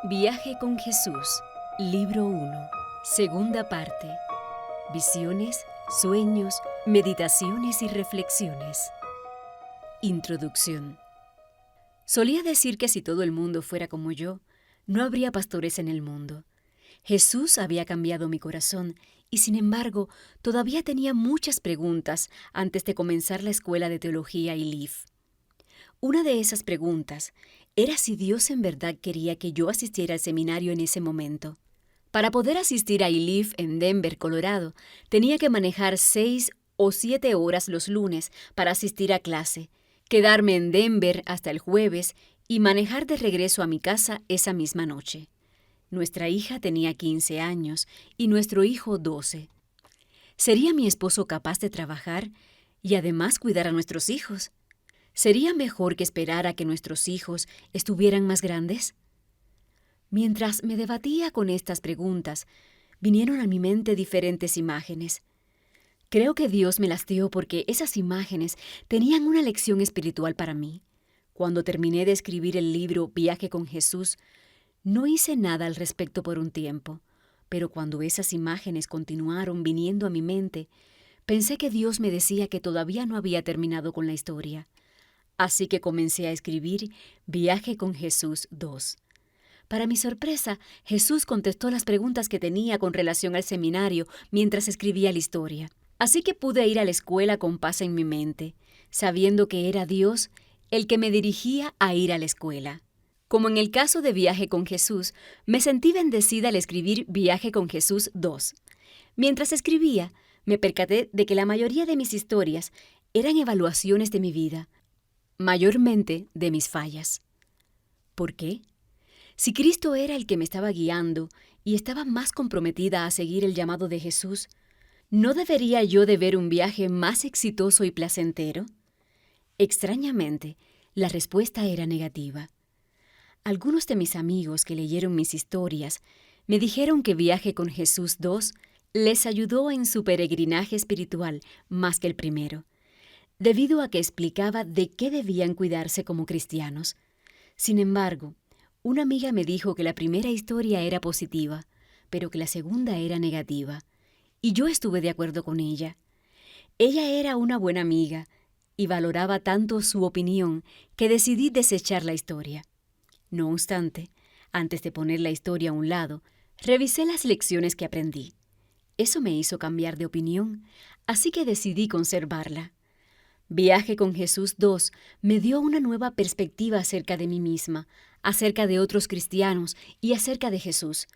Viaje con Jesús, Libro 1, Segunda parte. Visiones, sueños, meditaciones y reflexiones. Introducción. Solía decir que si todo el mundo fuera como yo, no habría pastores en el mundo. Jesús había cambiado mi corazón y, sin embargo, todavía tenía muchas preguntas antes de comenzar la escuela de teología ILIF. Una de esas preguntas era si Dios en verdad quería que yo asistiera al seminario en ese momento. Para poder asistir a ILIF en Denver, Colorado, tenía que manejar 6 o 7 horas los lunes para asistir a clase, quedarme en Denver hasta el jueves y manejar de regreso a mi casa esa misma noche. Nuestra hija tenía 15 años y nuestro hijo 12. ¿Sería mi esposo capaz de trabajar y además cuidar a nuestros hijos? ¿Sería mejor que esperar a que nuestros hijos estuvieran más grandes? Mientras me debatía con estas preguntas, vinieron a mi mente diferentes imágenes. Creo que Dios me las dio porque esas imágenes tenían una lección espiritual para mí. Cuando terminé de escribir el libro Viaje con Jesús, no hice nada al respecto por un tiempo, pero cuando esas imágenes continuaron viniendo a mi mente, pensé que Dios me decía que todavía no había terminado con la historia. Así que comencé a escribir Viaje con Jesús 2. Para mi sorpresa, Jesús contestó las preguntas que tenía con relación al seminario mientras escribía la historia. Así que pude ir a la escuela con paz en mi mente, sabiendo que era Dios el que me dirigía a ir a la escuela. Como en el caso de Viaje con Jesús, me sentí bendecida al escribir Viaje con Jesús 2. Mientras escribía, me percaté de que la mayoría de mis historias eran evaluaciones de mi vida, mayormente de mis fallas. ¿Por qué? Si Cristo era el que me estaba guiando y estaba más comprometida a seguir el llamado de Jesús, ¿no debería yo de ver un viaje más exitoso y placentero? Extrañamente, la respuesta era negativa. Algunos de mis amigos que leyeron mis historias me dijeron que Viaje con Jesús 2 les ayudó en su peregrinaje espiritual más que el primero, debido a que explicaba de qué debían cuidarse como cristianos. Sin embargo, una amiga me dijo que la primera historia era positiva, pero que la segunda era negativa, y yo estuve de acuerdo con ella. Ella era una buena amiga y valoraba tanto su opinión que decidí desechar la historia. No obstante, antes de poner la historia a un lado, revisé las lecciones que aprendí. Eso me hizo cambiar de opinión, así que decidí conservarla. Viaje con Jesús 2 me dio una nueva perspectiva acerca de mí misma, acerca de otros cristianos y acerca de Jesús.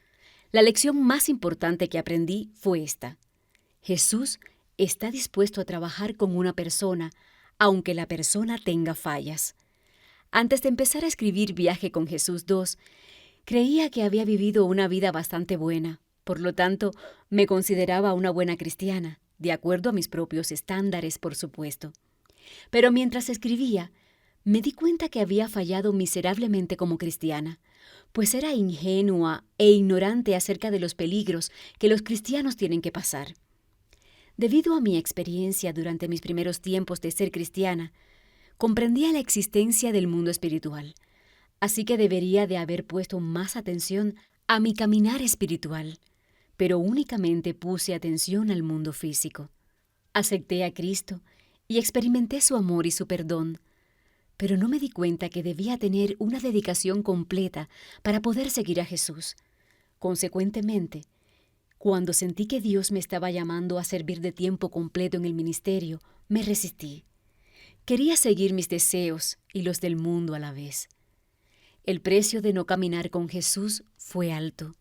La lección más importante que aprendí fue esta: Jesús está dispuesto a trabajar con una persona, aunque la persona tenga fallas. Antes de empezar a escribir Viaje con Jesús 2, creía que había vivido una vida bastante buena. Por lo tanto, me consideraba una buena cristiana, de acuerdo a mis propios estándares, por supuesto. Pero mientras escribía, me di cuenta que había fallado miserablemente como cristiana, pues era ingenua e ignorante acerca de los peligros que los cristianos tienen que pasar. Debido a mi experiencia durante mis primeros tiempos de ser cristiana, comprendía la existencia del mundo espiritual, así que debería de haber puesto más atención a mi caminar espiritual, pero únicamente puse atención al mundo físico. Acepté a Cristo y experimenté su amor y su perdón, pero no me di cuenta que debía tener una dedicación completa para poder seguir a Jesús. Consecuentemente, cuando sentí que Dios me estaba llamando a servir de tiempo completo en el ministerio, me resistí. Quería seguir mis deseos y los del mundo a la vez. El precio de no caminar con Jesús fue alto.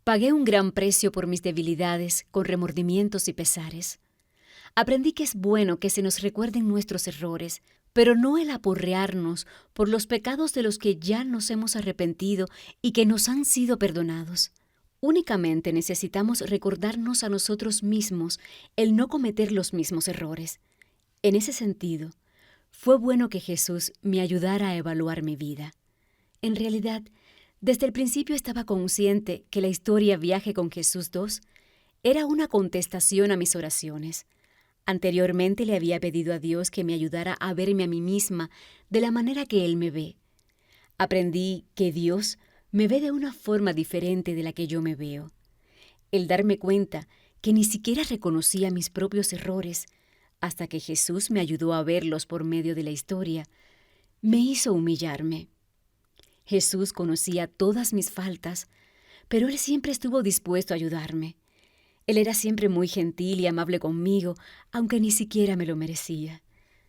Pagué un gran precio por mis debilidades, con remordimientos y pesares. Aprendí que es bueno que se nos recuerden nuestros errores, pero no el aporrearnos por los pecados de los que ya nos hemos arrepentido y que nos han sido perdonados. Únicamente necesitamos recordarnos a nosotros mismos el no cometer los mismos errores. En ese sentido, fue bueno que Jesús me ayudara a evaluar mi vida. En realidad, desde el principio estaba consciente que la historia Viaje con Jesús 2 era una contestación a mis oraciones. Anteriormente le había pedido a Dios que me ayudara a verme a mí misma de la manera que Él me ve. Aprendí que Dios me ve de una forma diferente de la que yo me veo. El darme cuenta que ni siquiera reconocía mis propios errores hasta que Jesús me ayudó a verlos por medio de la historia, me hizo humillarme. Jesús conocía todas mis faltas, pero Él siempre estuvo dispuesto a ayudarme. Él era siempre muy gentil y amable conmigo, aunque ni siquiera me lo merecía.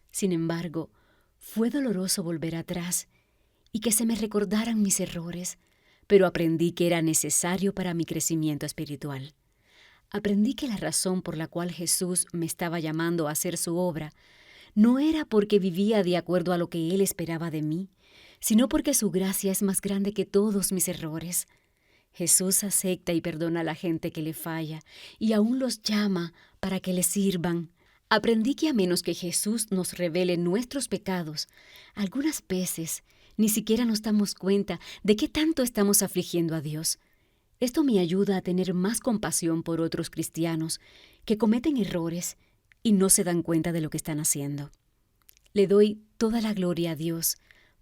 Sin embargo, fue doloroso volver atrás y que se me recordaran mis errores, pero aprendí que era necesario para mi crecimiento espiritual. Aprendí que la razón por la cual Jesús me estaba llamando a hacer su obra no era porque vivía de acuerdo a lo que Él esperaba de mí, sino porque su gracia es más grande que todos mis errores. Jesús acepta y perdona a la gente que le falla y aún los llama para que le sirvan. Aprendí que a menos que Jesús nos revele nuestros pecados, algunas veces ni siquiera nos damos cuenta de qué tanto estamos afligiendo a Dios. Esto me ayuda a tener más compasión por otros cristianos que cometen errores y no se dan cuenta de lo que están haciendo. Le doy toda la gloria a Dios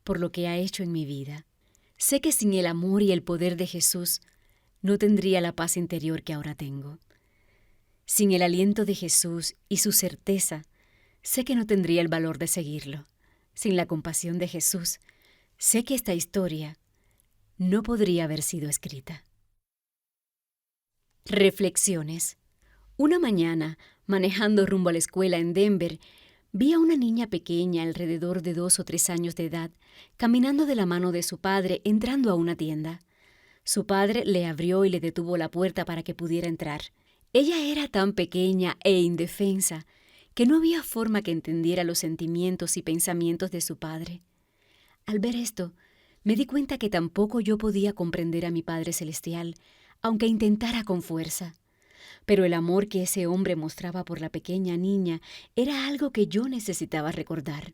por lo que ha hecho en mi vida. Sé que sin el amor y el poder de Jesús no tendría la paz interior que ahora tengo. Sin el aliento de Jesús y su certeza, sé que no tendría el valor de seguirlo. Sin la compasión de Jesús, sé que esta historia no podría haber sido escrita. Reflexiones. Una mañana, manejando rumbo a la escuela en Denver, vi a una niña pequeña alrededor de 2 o 3 años de edad, caminando de la mano de su padre entrando a una tienda. Su padre le abrió y le detuvo la puerta para que pudiera entrar. Ella era tan pequeña e indefensa que no había forma que entendiera los sentimientos y pensamientos de su padre. Al ver esto, me di cuenta que tampoco yo podía comprender a mi Padre Celestial, aunque intentara con fuerza. Pero el amor que ese hombre mostraba por la pequeña niña era algo que yo necesitaba recordar.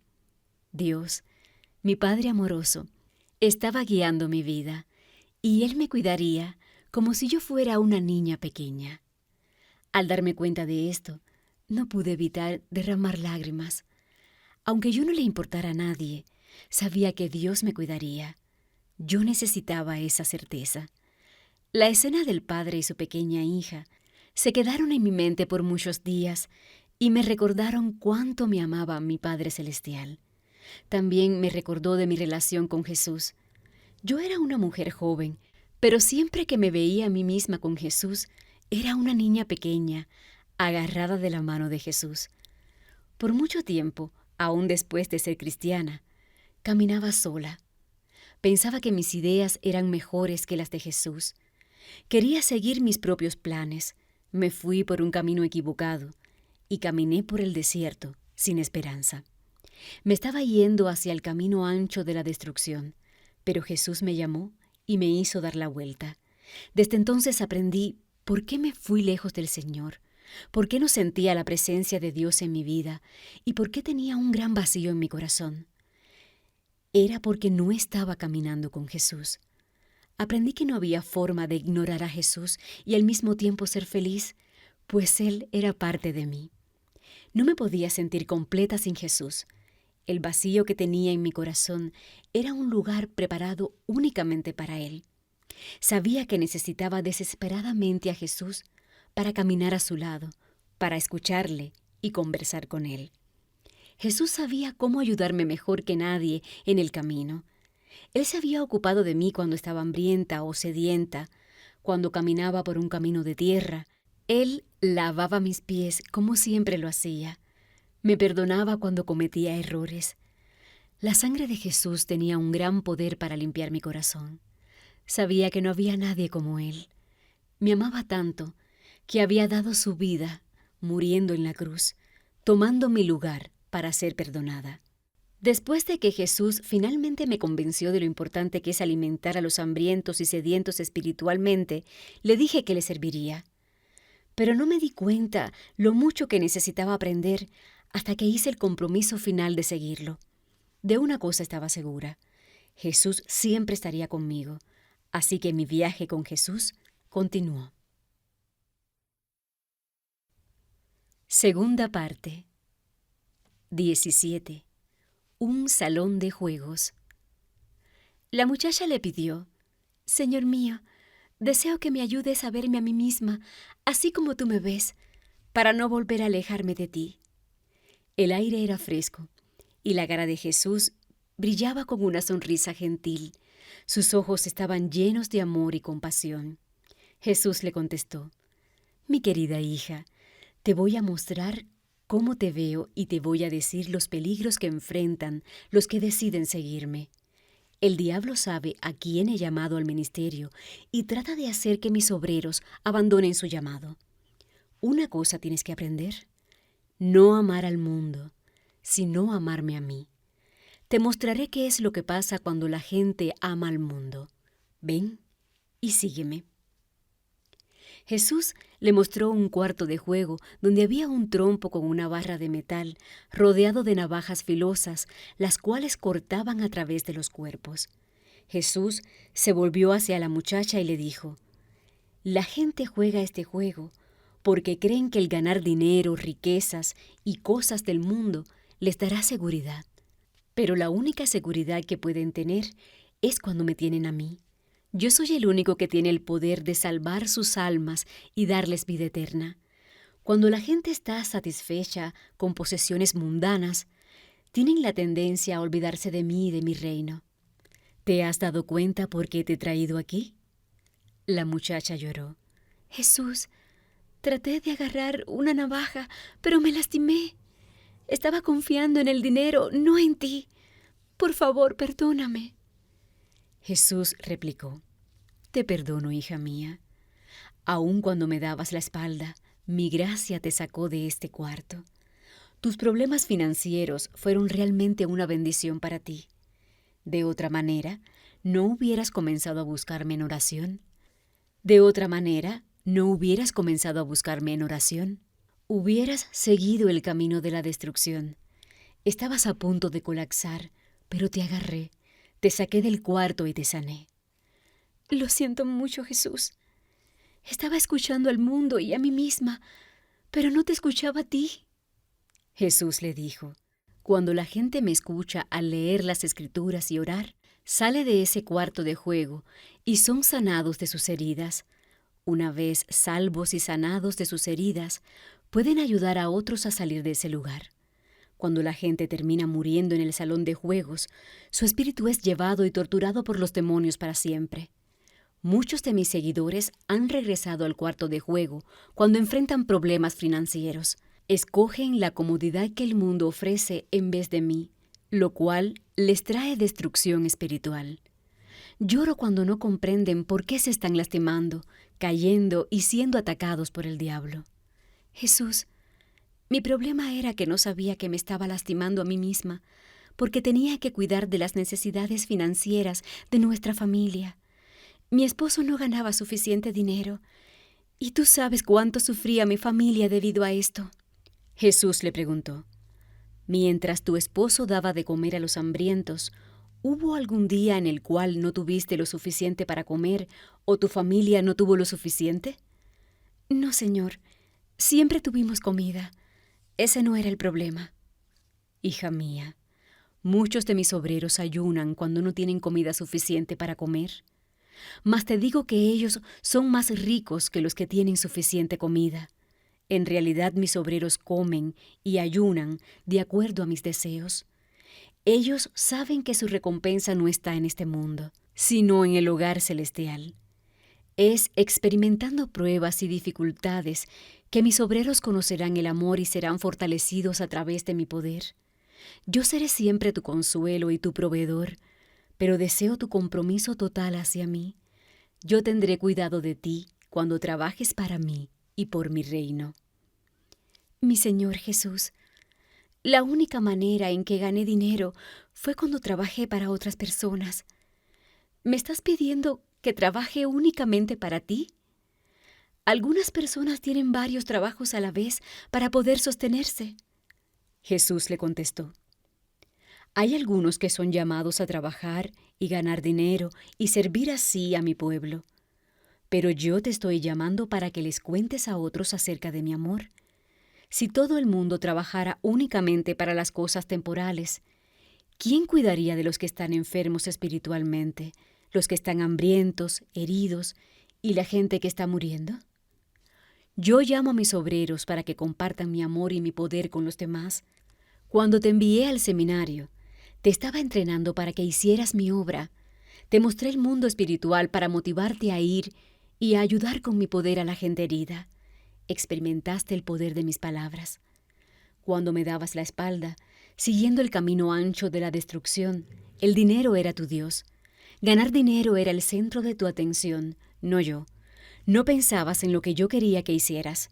Dios, mi Padre amoroso, estaba guiando mi vida, y Él me cuidaría como si yo fuera una niña pequeña. Al darme cuenta de esto, no pude evitar derramar lágrimas. Aunque yo no le importara a nadie, sabía que Dios me cuidaría. Yo necesitaba esa certeza. La escena del padre y su pequeña hija se quedaron en mi mente por muchos días y me recordaron cuánto me amaba mi Padre Celestial. También me recordó de mi relación con Jesús. Yo era una mujer joven, pero siempre que me veía a mí misma con Jesús, era una niña pequeña, agarrada de la mano de Jesús. Por mucho tiempo, aún después de ser cristiana, caminaba sola. Pensaba que mis ideas eran mejores que las de Jesús. Quería seguir mis propios planes. Me fui por un camino equivocado y caminé por el desierto sin esperanza. Me estaba yendo hacia el camino ancho de la destrucción, pero Jesús me llamó y me hizo dar la vuelta. Desde entonces aprendí por qué me fui lejos del Señor, por qué no sentía la presencia de Dios en mi vida y por qué tenía un gran vacío en mi corazón. Era porque no estaba caminando con Jesús. Aprendí que no había forma de ignorar a Jesús y al mismo tiempo ser feliz, pues Él era parte de mí. No me podía sentir completa sin Jesús. El vacío que tenía en mi corazón era un lugar preparado únicamente para Él. Sabía que necesitaba desesperadamente a Jesús para caminar a su lado, para escucharle y conversar con Él. Jesús sabía cómo ayudarme mejor que nadie en el camino. Él se había ocupado de mí cuando estaba hambrienta o sedienta, cuando caminaba por un camino de tierra. Él lavaba mis pies como siempre lo hacía. Me perdonaba cuando cometía errores. La sangre de Jesús tenía un gran poder para limpiar mi corazón. Sabía que no había nadie como Él. Me amaba tanto que había dado su vida, muriendo en la cruz, tomando mi lugar para ser perdonada. Después de que Jesús finalmente me convenció de lo importante que es alimentar a los hambrientos y sedientos espiritualmente, le dije que le serviría. Pero no me di cuenta lo mucho que necesitaba aprender hasta que hice el compromiso final de seguirlo. De una cosa estaba segura: Jesús siempre estaría conmigo, así que mi viaje con Jesús continuó. Segunda parte. 17. Un salón de juegos. La muchacha le pidió: Señor mío, deseo que me ayudes a verme a mí misma, así como tú me ves, para no volver a alejarme de ti. El aire era fresco, y la cara de Jesús brillaba con una sonrisa gentil. Sus ojos estaban llenos de amor y compasión. Jesús le contestó: Mi querida hija, te voy a mostrar cómo te veo y te voy a decir los peligros que enfrentan los que deciden seguirme. El diablo sabe a quién he llamado al ministerio y trata de hacer que mis obreros abandonen su llamado. Una cosa tienes que aprender: no amar al mundo, sino amarme a mí. Te mostraré qué es lo que pasa cuando la gente ama al mundo. Ven y sígueme. Jesús le mostró un cuarto de juego donde había un trompo con una barra de metal rodeado de navajas filosas, las cuales cortaban a través de los cuerpos. Jesús se volvió hacia la muchacha y le dijo: La gente juega este juego porque creen que el ganar dinero, riquezas y cosas del mundo les dará seguridad. Pero la única seguridad que pueden tener es cuando me tienen a mí. Yo soy el único que tiene el poder de salvar sus almas y darles vida eterna. Cuando la gente está satisfecha con posesiones mundanas, tienen la tendencia a olvidarse de mí y de mi reino. ¿Te has dado cuenta por qué te he traído aquí? La muchacha lloró. Jesús, traté de agarrar una navaja, pero me lastimé. Estaba confiando en el dinero, no en ti. Por favor, perdóname. Jesús replicó: Te perdono, hija mía. Aun cuando me dabas la espalda, mi gracia te sacó de este cuarto. Tus problemas financieros fueron realmente una bendición para ti. De otra manera, ¿no hubieras comenzado a buscarme en oración? De otra manera, ¿no hubieras comenzado a buscarme en oración? Hubieras seguido el camino de la destrucción. Estabas a punto de colapsar, pero te agarré, te saqué del cuarto y te sané. Lo siento mucho, Jesús. Estaba escuchando al mundo y a mí misma, pero no te escuchaba a ti. Jesús le dijo: Cuando la gente me escucha al leer las Escrituras y orar, sale de ese cuarto de juego y son sanados de sus heridas. Una vez salvos y sanados de sus heridas, pueden ayudar a otros a salir de ese lugar. Cuando la gente termina muriendo en el salón de juegos, su espíritu es llevado y torturado por los demonios para siempre. Muchos de mis seguidores han regresado al cuarto de juego cuando enfrentan problemas financieros. Escogen la comodidad que el mundo ofrece en vez de mí, lo cual les trae destrucción espiritual. Lloro cuando no comprenden por qué se están lastimando, cayendo y siendo atacados por el diablo. Jesús, mi problema era que no sabía que me estaba lastimando a mí misma, porque tenía que cuidar de las necesidades financieras de nuestra familia. Mi esposo no ganaba suficiente dinero, y tú sabes cuánto sufría mi familia debido a esto. Jesús le preguntó: Mientras tu esposo daba de comer a los hambrientos, ¿hubo algún día en el cual no tuviste lo suficiente para comer o tu familia no tuvo lo suficiente? No, Señor. Siempre tuvimos comida. Ese no era el problema. Hija mía, muchos de mis obreros ayunan cuando no tienen comida suficiente para comer. Mas te digo que ellos son más ricos que los que tienen suficiente comida. En realidad mis obreros comen y ayunan de acuerdo a mis deseos. Ellos saben que su recompensa no está en este mundo, sino en el hogar celestial. Es experimentando pruebas y dificultades que mis obreros conocerán el amor y serán fortalecidos a través de mi poder. Yo seré siempre tu consuelo y tu proveedor, pero deseo tu compromiso total hacia mí. Yo tendré cuidado de ti cuando trabajes para mí y por mi reino. Mi Señor Jesús, la única manera en que gané dinero fue cuando trabajé para otras personas. ¿Me estás pidiendo que trabaje únicamente para ti? Algunas personas tienen varios trabajos a la vez para poder sostenerse. Jesús le contestó: Hay algunos que son llamados a trabajar y ganar dinero y servir así a mi pueblo. Pero yo te estoy llamando para que les cuentes a otros acerca de mi amor. Si todo el mundo trabajara únicamente para las cosas temporales, ¿quién cuidaría de los que están enfermos espiritualmente, los que están hambrientos, heridos y la gente que está muriendo? Yo llamo a mis obreros para que compartan mi amor y mi poder con los demás. Cuando te envié al seminario, te estaba entrenando para que hicieras mi obra. Te mostré el mundo espiritual para motivarte a ir y a ayudar con mi poder a la gente herida. Experimentaste el poder de mis palabras. Cuando me dabas la espalda, siguiendo el camino ancho de la destrucción, el dinero era tu Dios. Ganar dinero era el centro de tu atención, no yo. No pensabas en lo que yo quería que hicieras.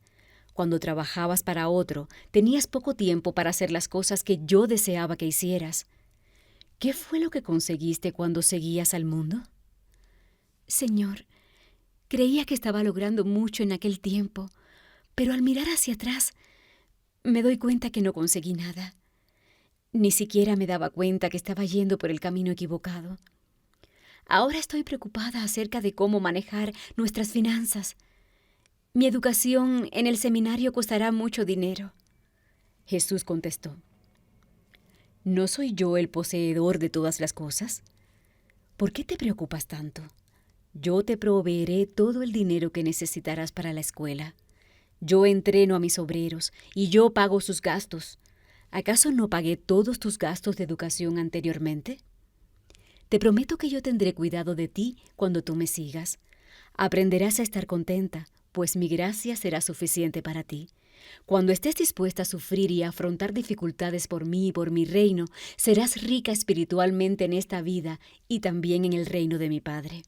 Cuando trabajabas para otro, tenías poco tiempo para hacer las cosas que yo deseaba que hicieras. ¿Qué fue lo que conseguiste cuando seguías al mundo? Señor, creía que estaba logrando mucho en aquel tiempo, pero al mirar hacia atrás, me doy cuenta que no conseguí nada. Ni siquiera me daba cuenta que estaba yendo por el camino equivocado. Ahora estoy preocupada acerca de cómo manejar nuestras finanzas. Mi educación en el seminario costará mucho dinero. Jesús contestó: ¿No soy yo el poseedor de todas las cosas? ¿Por qué te preocupas tanto? Yo te proveeré todo el dinero que necesitarás para la escuela. Yo entreno a mis obreros y yo pago sus gastos. ¿Acaso no pagué todos tus gastos de educación anteriormente? Te prometo que yo tendré cuidado de ti cuando tú me sigas. Aprenderás a estar contenta, pues mi gracia será suficiente para ti. Cuando estés dispuesta a sufrir y a afrontar dificultades por mí y por mi reino, serás rica espiritualmente en esta vida y también en el reino de mi Padre.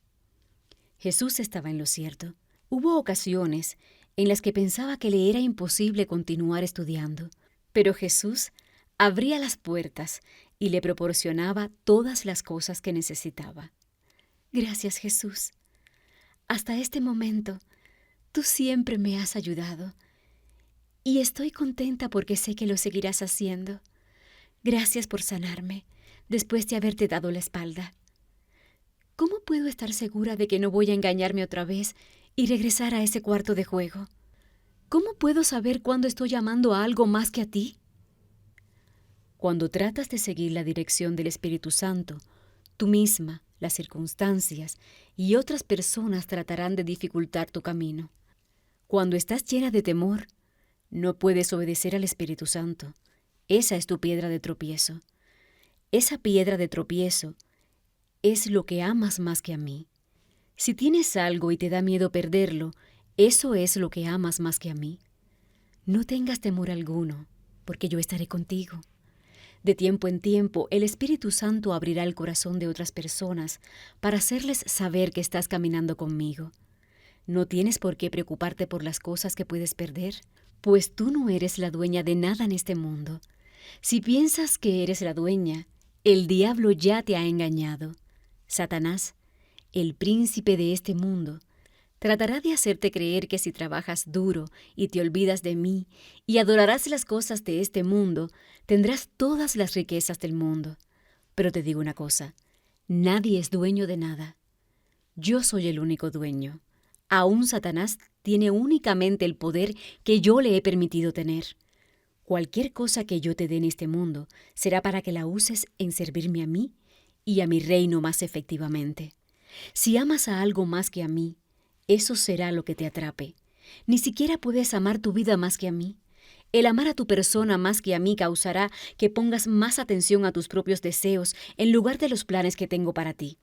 Jesús estaba en lo cierto. Hubo ocasiones en las que pensaba que le era imposible continuar estudiando, pero Jesús abría las puertas y le proporcionaba todas las cosas que necesitaba. Gracias, Jesús. Hasta este momento, tú siempre me has ayudado y estoy contenta porque sé que lo seguirás haciendo. Gracias por sanarme después de haberte dado la espalda. ¿Cómo puedo estar segura de que no voy a engañarme otra vez y regresar a ese cuarto de juego? ¿Cómo puedo saber cuándo estoy amando a algo más que a ti? Cuando tratas de seguir la dirección del Espíritu Santo, tú misma, las circunstancias y otras personas tratarán de dificultar tu camino. Cuando estás llena de temor, no puedes obedecer al Espíritu Santo. Esa es tu piedra de tropiezo. Esa piedra de tropiezo es lo que amas más que a mí. Si tienes algo y te da miedo perderlo, eso es lo que amas más que a mí. No tengas temor alguno, porque yo estaré contigo. De tiempo en tiempo, el Espíritu Santo abrirá el corazón de otras personas para hacerles saber que estás caminando conmigo. No tienes por qué preocuparte por las cosas que puedes perder, pues tú no eres la dueña de nada en este mundo. Si piensas que eres la dueña, el diablo ya te ha engañado. Satanás, el príncipe de este mundo, tratará de hacerte creer que si trabajas duro y te olvidas de mí y adorarás las cosas de este mundo, tendrás todas las riquezas del mundo. Pero te digo una cosa, nadie es dueño de nada. Yo soy el único dueño. Aún Satanás tiene únicamente el poder que yo le he permitido tener. Cualquier cosa que yo te dé en este mundo será para que la uses en servirme a mí y a mi reino más efectivamente. Si amas a algo más que a mí, eso será lo que te atrape. Ni siquiera puedes amar tu vida más que a mí. El amar a tu persona más que a mí causará que pongas más atención a tus propios deseos en lugar de los planes que tengo para ti.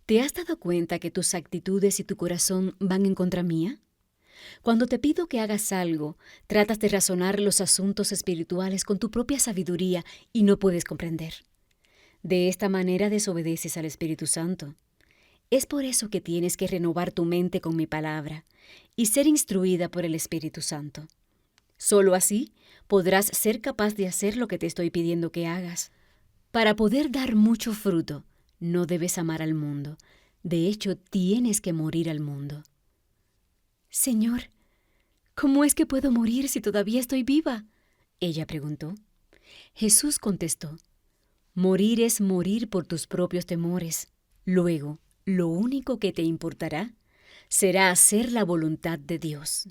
¿Te has dado cuenta que tus actitudes y tu corazón van en contra mía? Cuando te pido que hagas algo, tratas de razonar los asuntos espirituales con tu propia sabiduría y no puedes comprender. De esta manera desobedeces al Espíritu Santo. Es por eso que tienes que renovar tu mente con mi palabra y ser instruida por el Espíritu Santo. Solo así podrás ser capaz de hacer lo que te estoy pidiendo que hagas. Para poder dar mucho fruto, no debes amar al mundo. De hecho, tienes que morir al mundo. Señor, ¿cómo es que puedo morir si todavía estoy viva?, ella preguntó. Jesús contestó: morir es morir por tus propios temores. Luego, lo único que te importará será hacer la voluntad de Dios.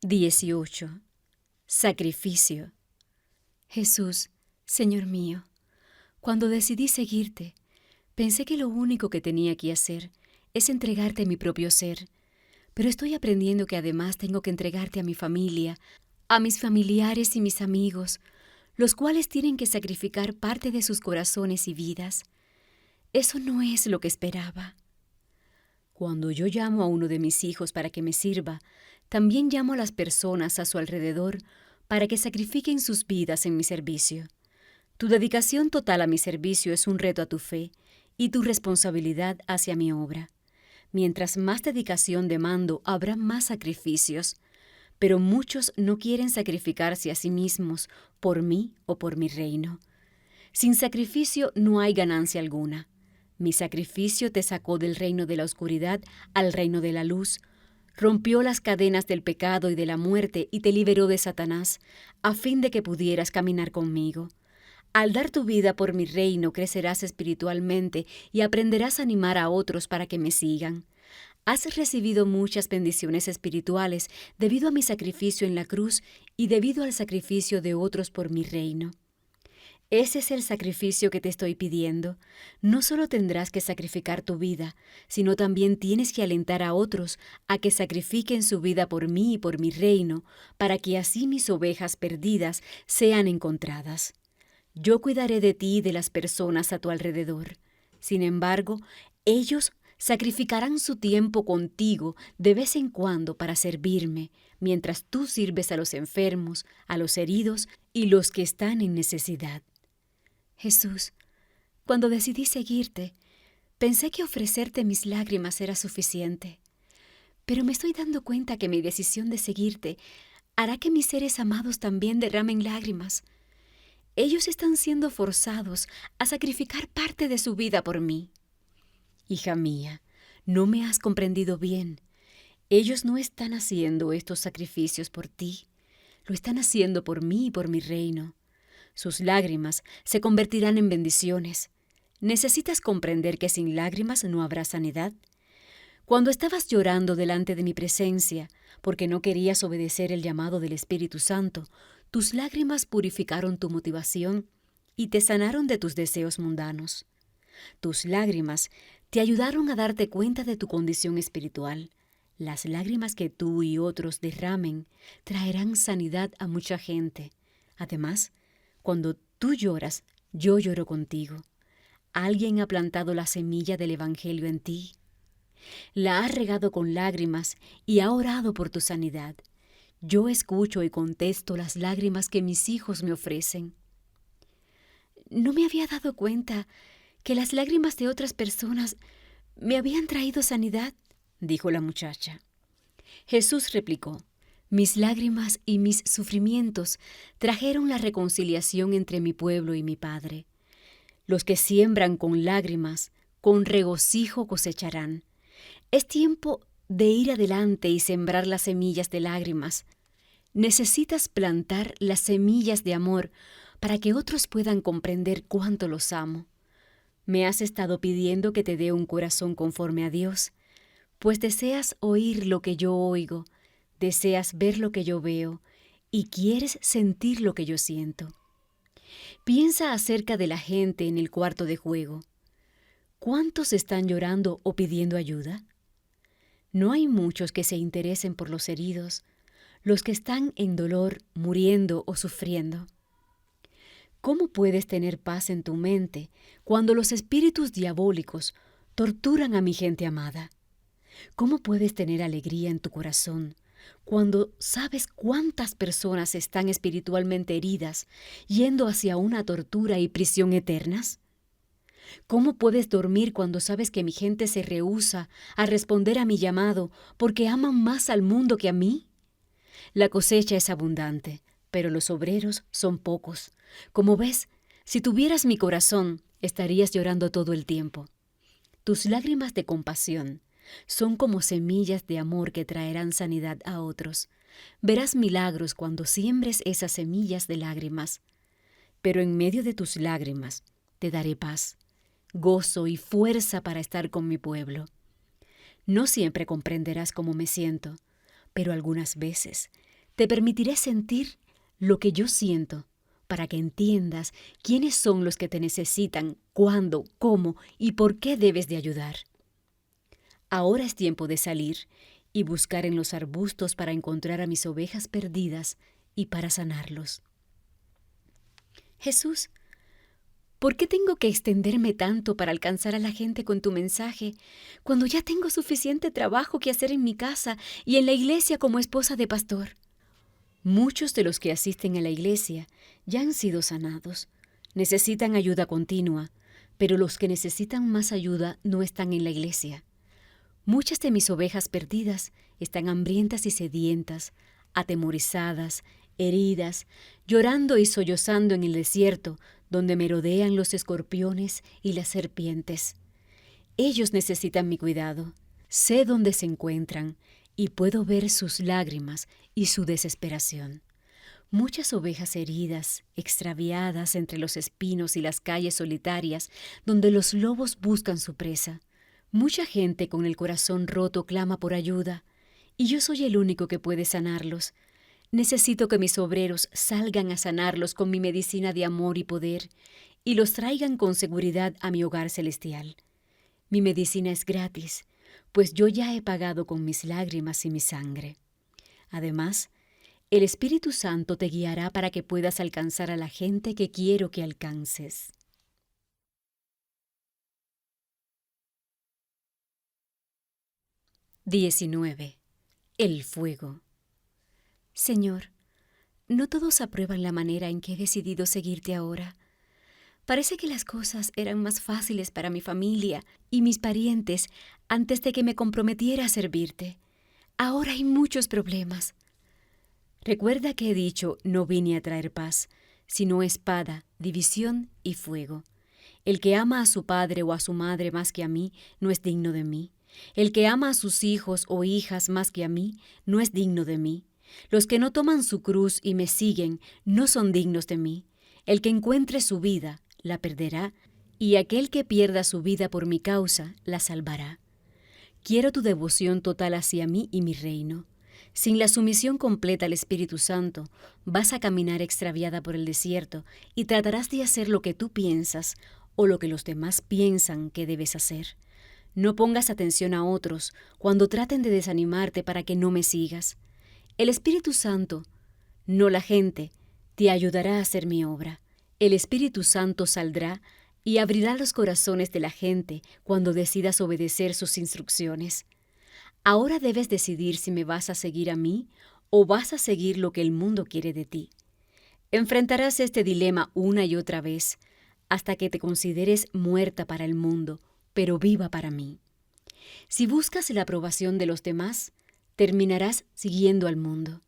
18. Sacrificio. Jesús, Señor mío, cuando decidí seguirte, Pensé que lo único que tenía que hacer es entregarte mi propio ser, pero estoy aprendiendo que además tengo que entregarte a mi familia, a mis familiares y mis amigos, los cuales tienen que sacrificar parte de sus corazones y vidas. Eso no es lo que esperaba. Cuando yo llamo a uno de mis hijos para que me sirva, también llamo a las personas a su alrededor para que sacrifiquen sus vidas en mi servicio. Tu dedicación total a mi servicio es un reto a tu fe y tu responsabilidad hacia mi obra. Mientras más dedicación demando, habrá más sacrificios, pero muchos no quieren sacrificarse a sí mismos por mí o por mi reino. Sin sacrificio no hay ganancia alguna. Mi sacrificio te sacó del reino de la oscuridad al reino de la luz, rompió las cadenas del pecado y de la muerte y te liberó de Satanás, a fin de que pudieras caminar conmigo. Al dar tu vida por mi reino, crecerás espiritualmente y aprenderás a animar a otros para que me sigan. Has recibido muchas bendiciones espirituales debido a mi sacrificio en la cruz y debido al sacrificio de otros por mi reino. Ese es el sacrificio que te estoy pidiendo. No solo tendrás que sacrificar tu vida, sino también tienes que alentar a otros a que sacrifiquen su vida por mí y por mi reino, para que así mis ovejas perdidas sean encontradas. Yo cuidaré de ti y de las personas a tu alrededor. Sin embargo, ellos sacrificarán su tiempo contigo de vez en cuando para servirme, mientras tú sirves a los enfermos, a los heridos y los que están en necesidad. Jesús, cuando decidí seguirte, pensé que ofrecerte mis lágrimas era suficiente, pero me estoy dando cuenta que mi decisión de seguirte hará que mis seres amados también derramen lágrimas. Ellos están siendo forzados a sacrificar parte de su vida por mí. Hija mía, no me has comprendido bien. Ellos no están haciendo estos sacrificios por ti, lo están haciendo por mí y por mi reino. Sus lágrimas se convertirán en bendiciones. ¿Necesitas comprender que sin lágrimas no habrá sanidad? Cuando estabas llorando delante de mi presencia, porque no querías obedecer el llamado del Espíritu Santo, tus lágrimas purificaron tu motivación y te sanaron de tus deseos mundanos. Tus lágrimas te ayudaron a darte cuenta de tu condición espiritual. Las lágrimas que tú y otros derramen traerán sanidad a mucha gente. Además, cuando tú lloras, yo lloro contigo. Alguien ha plantado la semilla del Evangelio en ti. La ha regado con lágrimas y ha orado por tu sanidad. Yo escucho y contesto las lágrimas que mis hijos me ofrecen. No me había dado cuenta que las lágrimas de otras personas me habían traído sanidad, dijo la muchacha. Jesús replicó: mis lágrimas y mis sufrimientos trajeron la reconciliación entre mi pueblo y mi Padre. Los que siembran con lágrimas, con regocijo cosecharán. Es tiempo de ir adelante y sembrar las semillas de lágrimas. Necesitas plantar las semillas de amor para que otros puedan comprender cuánto los amo. Me has estado pidiendo que te dé un corazón conforme a Dios, pues deseas oír lo que yo oigo, deseas ver lo que yo veo y quieres sentir lo que yo siento. Piensa acerca de la gente en el cuarto de juego. ¿Cuántos están llorando o pidiendo ayuda? No hay muchos que se interesen por los heridos, los que están en dolor, muriendo o sufriendo. ¿Cómo puedes tener paz en tu mente cuando los espíritus diabólicos torturan a mi gente amada? ¿Cómo puedes tener alegría en tu corazón cuando sabes cuántas personas están espiritualmente heridas, yendo hacia una tortura y prisión eternas? ¿Cómo puedes dormir cuando sabes que mi gente se rehúsa a responder a mi llamado porque aman más al mundo que a mí? La cosecha es abundante, pero los obreros son pocos. Como ves, si tuvieras mi corazón, estarías llorando todo el tiempo. Tus lágrimas de compasión son como semillas de amor que traerán sanidad a otros. Verás milagros cuando siembres esas semillas de lágrimas. Pero en medio de tus lágrimas te daré paz, gozo y fuerza para estar con mi pueblo. No siempre comprenderás cómo me siento, pero algunas veces te permitiré sentir lo que yo siento para que entiendas quiénes son los que te necesitan, cuándo, cómo y por qué debes de ayudar. Ahora es tiempo de salir y buscar en los arbustos para encontrar a mis ovejas perdidas y para sanarlos. Jesús, ¿por qué tengo que extenderme tanto para alcanzar a la gente con tu mensaje, cuando ya tengo suficiente trabajo que hacer en mi casa y en la iglesia como esposa de pastor? Muchos de los que asisten a la iglesia ya han sido sanados. Necesitan ayuda continua, pero los que necesitan más ayuda no están en la iglesia. Muchas de mis ovejas perdidas están hambrientas y sedientas, atemorizadas, heridas, llorando y sollozando en el desierto, donde merodean los escorpiones y las serpientes. Ellos necesitan mi cuidado. Sé dónde se encuentran y puedo ver sus lágrimas y su desesperación. Muchas ovejas heridas, extraviadas entre los espinos y las calles solitarias, donde los lobos buscan su presa. Mucha gente con el corazón roto clama por ayuda, y yo soy el único que puede sanarlos. Necesito que mis obreros salgan a sanarlos con mi medicina de amor y poder, y los traigan con seguridad a mi hogar celestial. Mi medicina es gratis, pues yo ya he pagado con mis lágrimas y mi sangre. Además, el Espíritu Santo te guiará para que puedas alcanzar a la gente que quiero que alcances. XIX. El fuego. Señor, no todos aprueban la manera en que he decidido seguirte ahora. Parece que las cosas eran más fáciles para mi familia y mis parientes antes de que me comprometiera a servirte. Ahora hay muchos problemas. Recuerda que he dicho, no vine a traer paz, sino espada, división y fuego. El que ama a su padre o a su madre más que a mí, no es digno de mí. El que ama a sus hijos o hijas más que a mí, no es digno de mí. Los que no toman su cruz y me siguen, no son dignos de mí. El que encuentre su vida, la perderá, y aquel que pierda su vida por mi causa, la salvará. Quiero tu devoción total hacia mí y mi reino. Sin la sumisión completa al Espíritu Santo, vas a caminar extraviada por el desierto y tratarás de hacer lo que tú piensas o lo que los demás piensan que debes hacer. No pongas atención a otros cuando traten de desanimarte para que no me sigas. El Espíritu Santo, no la gente, te ayudará a hacer mi obra. El Espíritu Santo saldrá y abrirá los corazones de la gente cuando decidas obedecer sus instrucciones. Ahora debes decidir si me vas a seguir a mí o vas a seguir lo que el mundo quiere de ti. Enfrentarás este dilema una y otra vez hasta que te consideres muerta para el mundo, pero viva para mí. Si buscas la aprobación de los demás, terminarás siguiendo al mundo.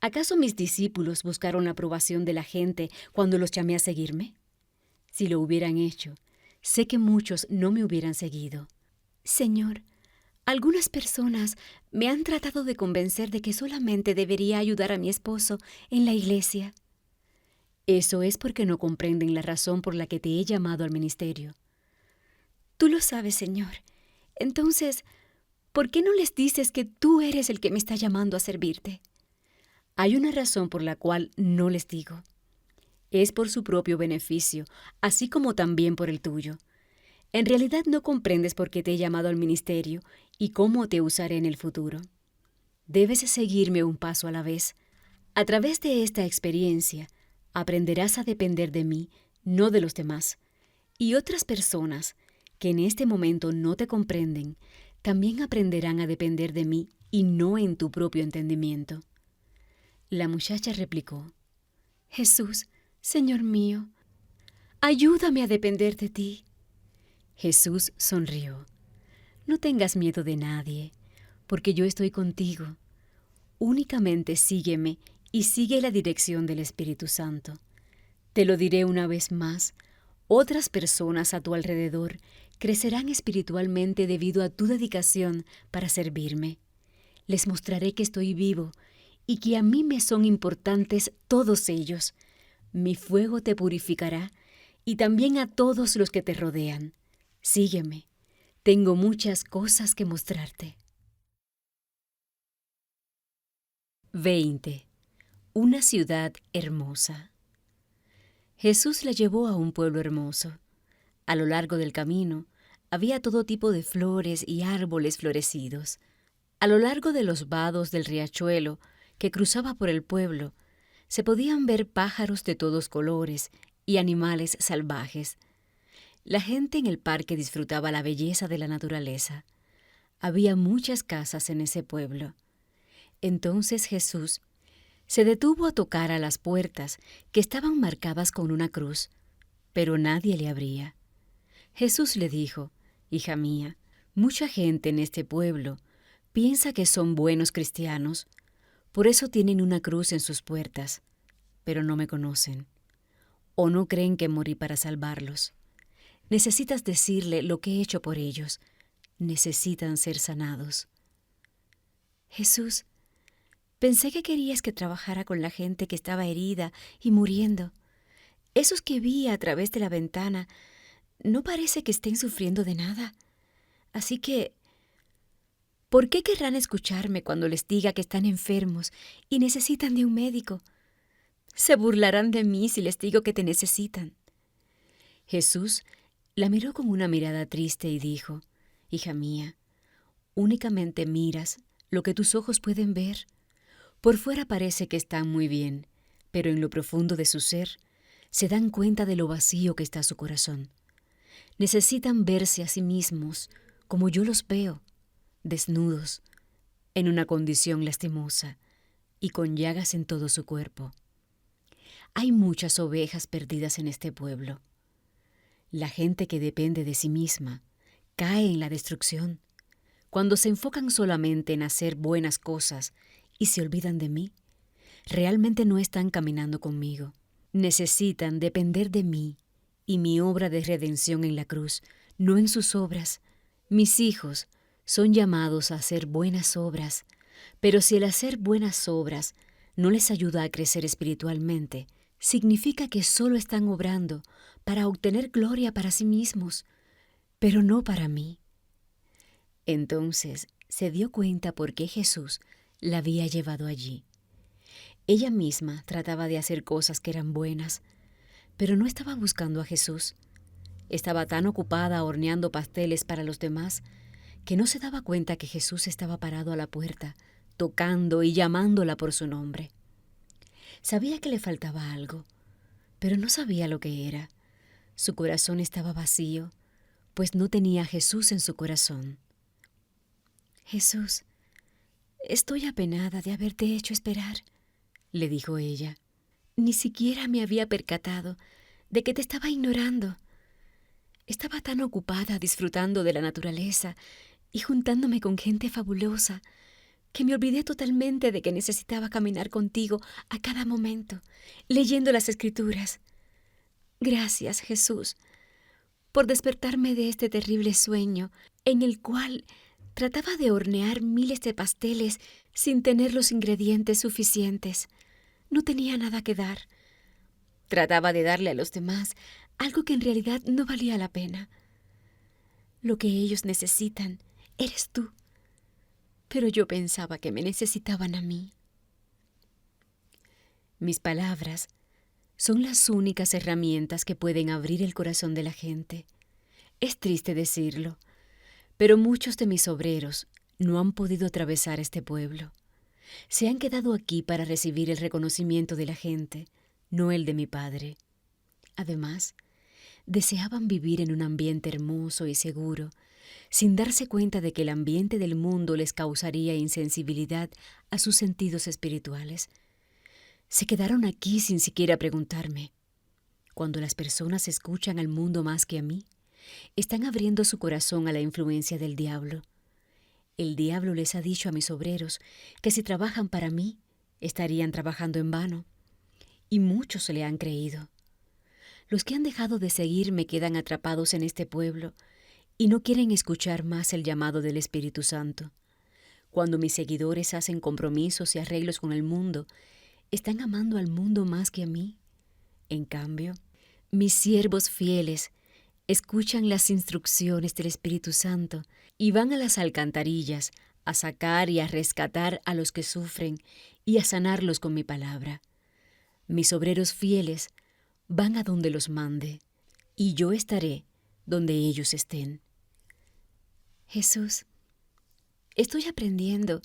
¿Acaso mis discípulos buscaron la aprobación de la gente cuando los llamé a seguirme? Si lo hubieran hecho, sé que muchos no me hubieran seguido. Señor, algunas personas me han tratado de convencer de que solamente debería ayudar a mi esposo en la iglesia. Eso es porque no comprenden la razón por la que te he llamado al ministerio. Tú lo sabes, Señor. Entonces, ¿por qué no les dices que tú eres el que me está llamando a servirte? Hay una razón por la cual no les digo. Es por su propio beneficio, así como también por el tuyo. En realidad no comprendes por qué te he llamado al ministerio y cómo te usaré en el futuro. Debes seguirme un paso a la vez. A través de esta experiencia, aprenderás a depender de mí, no de los demás. Y otras personas que en este momento no te comprenden, también aprenderán a depender de mí y no en tu propio entendimiento. La muchacha replicó, Jesús, Señor mío, ayúdame a depender de ti. Jesús sonrió. No tengas miedo de nadie, porque yo estoy contigo. Únicamente sígueme y sigue la dirección del Espíritu Santo. Te lo diré una vez más, otras personas a tu alrededor crecerán espiritualmente debido a tu dedicación para servirme. Les mostraré que estoy vivo y que a mí me son importantes todos ellos. Mi fuego te purificará y también a todos los que te rodean. Sígueme. Tengo muchas cosas que mostrarte. 20. Una ciudad hermosa. Jesús la llevó a un pueblo hermoso. A lo largo del camino había todo tipo de flores y árboles florecidos. A lo largo de los vados del riachuelo que cruzaba por el pueblo, se podían ver pájaros de todos colores y animales salvajes. La gente en el parque disfrutaba la belleza de la naturaleza. Había muchas casas en ese pueblo. Entonces Jesús se detuvo a tocar a las puertas que estaban marcadas con una cruz, pero nadie le abría. Jesús le dijo: «Hija mía, mucha gente en este pueblo piensa que son buenos cristianos, por eso tienen una cruz en sus puertas, pero no me conocen, o no creen que morí para salvarlos. Necesitas decirle lo que he hecho por ellos. Necesitan ser sanados». Jesús, pensé que querías que trabajara con la gente que estaba herida y muriendo. Esos que vi a través de la ventana no parece que estén sufriendo de nada. Así que, ¿por qué querrán escucharme cuando les diga que están enfermos y necesitan de un médico? Se burlarán de mí si les digo que te necesitan. Jesús la miró con una mirada triste y dijo: «Hija mía, únicamente miras lo que tus ojos pueden ver. Por fuera parece que están muy bien, pero en lo profundo de su ser se dan cuenta de lo vacío que está su corazón. Necesitan verse a sí mismos como yo los veo, desnudos, en una condición lastimosa y con llagas en todo su cuerpo. Hay muchas ovejas perdidas en este pueblo. La gente que depende de sí misma cae en la destrucción. Cuando se enfocan solamente en hacer buenas cosas y se olvidan de mí, realmente no están caminando conmigo. Necesitan depender de mí y mi obra de redención en la cruz, no en sus obras. Mis hijos son llamados a hacer buenas obras, pero si el hacer buenas obras no les ayuda a crecer espiritualmente, significa que solo están obrando para obtener gloria para sí mismos, pero no para mí». Entonces se dio cuenta por qué Jesús la había llevado allí. Ella misma trataba de hacer cosas que eran buenas, pero no estaba buscando a Jesús. Estaba tan ocupada horneando pasteles para los demás que no se daba cuenta que Jesús estaba parado a la puerta, tocando y llamándola por su nombre. Sabía que le faltaba algo, pero no sabía lo que era. Su corazón estaba vacío, pues no tenía a Jesús en su corazón. «Jesús, estoy apenada de haberte hecho esperar», le dijo ella. «Ni siquiera me había percatado de que te estaba ignorando. Estaba tan ocupada disfrutando de la naturaleza y juntándome con gente fabulosa que me olvidé totalmente de que necesitaba caminar contigo a cada momento, leyendo las Escrituras. Gracias, Jesús, por despertarme de este terrible sueño en el cual trataba de hornear miles de pasteles sin tener los ingredientes suficientes. No tenía nada que dar. Trataba de darle a los demás algo que en realidad no valía la pena. Lo que ellos necesitan eres tú, pero yo pensaba que me necesitaban a mí». Mis palabras son las únicas herramientas que pueden abrir el corazón de la gente. Es triste decirlo, pero muchos de mis obreros no han podido atravesar este pueblo. Se han quedado aquí para recibir el reconocimiento de la gente, no el de mi Padre. Además, deseaban vivir en un ambiente hermoso y seguro, sin darse cuenta de que el ambiente del mundo les causaría insensibilidad a sus sentidos espirituales. Se quedaron aquí sin siquiera preguntarme. Cuando las personas escuchan al mundo más que a mí, están abriendo su corazón a la influencia del diablo. El diablo les ha dicho a mis obreros que si trabajan para mí, estarían trabajando en vano. Y muchos le han creído. Los que han dejado de seguirme quedan atrapados en este pueblo y no quieren escuchar más el llamado del Espíritu Santo. Cuando mis seguidores hacen compromisos y arreglos con el mundo, están amando al mundo más que a mí. En cambio, mis siervos fieles escuchan las instrucciones del Espíritu Santo y van a las alcantarillas a sacar y a rescatar a los que sufren y a sanarlos con mi palabra. Mis obreros fieles van a donde los mande, y yo estaré donde ellos estén. Jesús, estoy aprendiendo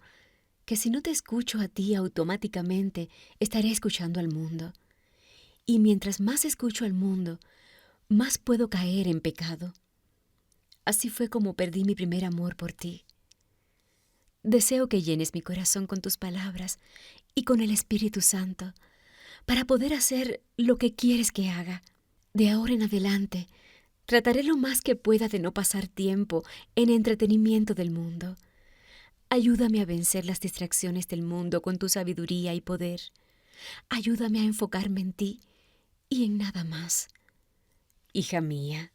que si no te escucho a ti automáticamente, estaré escuchando al mundo. Y mientras más escucho al mundo, más puedo caer en pecado. Así fue como perdí mi primer amor por ti. Deseo que llenes mi corazón con tus palabras y con el Espíritu Santo, para poder hacer lo que quieres que haga. De ahora en adelante, trataré lo más que pueda de no pasar tiempo en entretenimiento del mundo. Ayúdame a vencer las distracciones del mundo con tu sabiduría y poder. Ayúdame a enfocarme en ti y en nada más. Hija mía,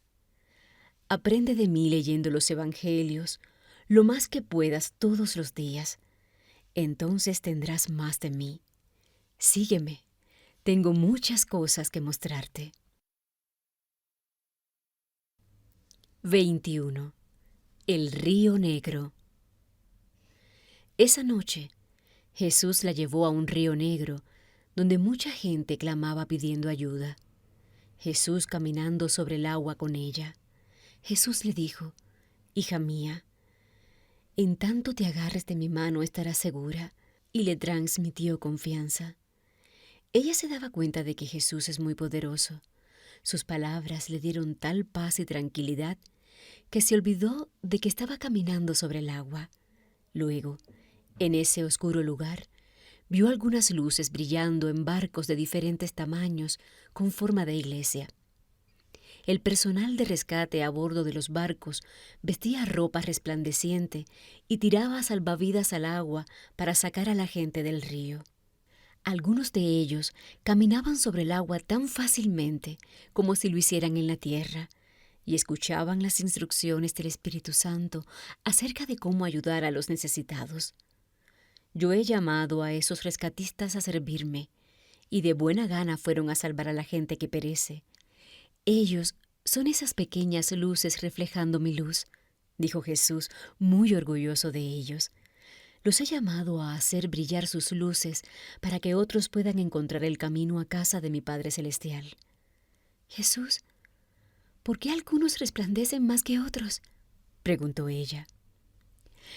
aprende de mí leyendo los evangelios lo más que puedas todos los días. Entonces tendrás más de mí. Sígueme. Tengo muchas cosas que mostrarte. 21. El río Negro. Esa noche, Jesús la llevó a un río negro, donde mucha gente clamaba pidiendo ayuda. Jesús caminando sobre el agua con ella. Jesús le dijo: Hija mía, en tanto te agarres de mi mano estarás segura, y le transmitió confianza. Ella se daba cuenta de que Jesús es muy poderoso. Sus palabras le dieron tal paz y tranquilidad que se olvidó de que estaba caminando sobre el agua. Luego, en ese oscuro lugar, vio algunas luces brillando en barcos de diferentes tamaños con forma de iglesia. El personal de rescate a bordo de los barcos vestía ropa resplandeciente y tiraba salvavidas al agua para sacar a la gente del río. Algunos de ellos caminaban sobre el agua tan fácilmente como si lo hicieran en la tierra, y escuchaban las instrucciones del Espíritu Santo acerca de cómo ayudar a los necesitados. Yo he llamado a esos rescatistas a servirme, y de buena gana fueron a salvar a la gente que perece. Ellos son esas pequeñas luces reflejando mi luz, dijo Jesús, muy orgulloso de ellos. Los he llamado a hacer brillar sus luces para que otros puedan encontrar el camino a casa de mi Padre Celestial. Jesús, ¿por qué algunos resplandecen más que otros?, preguntó ella.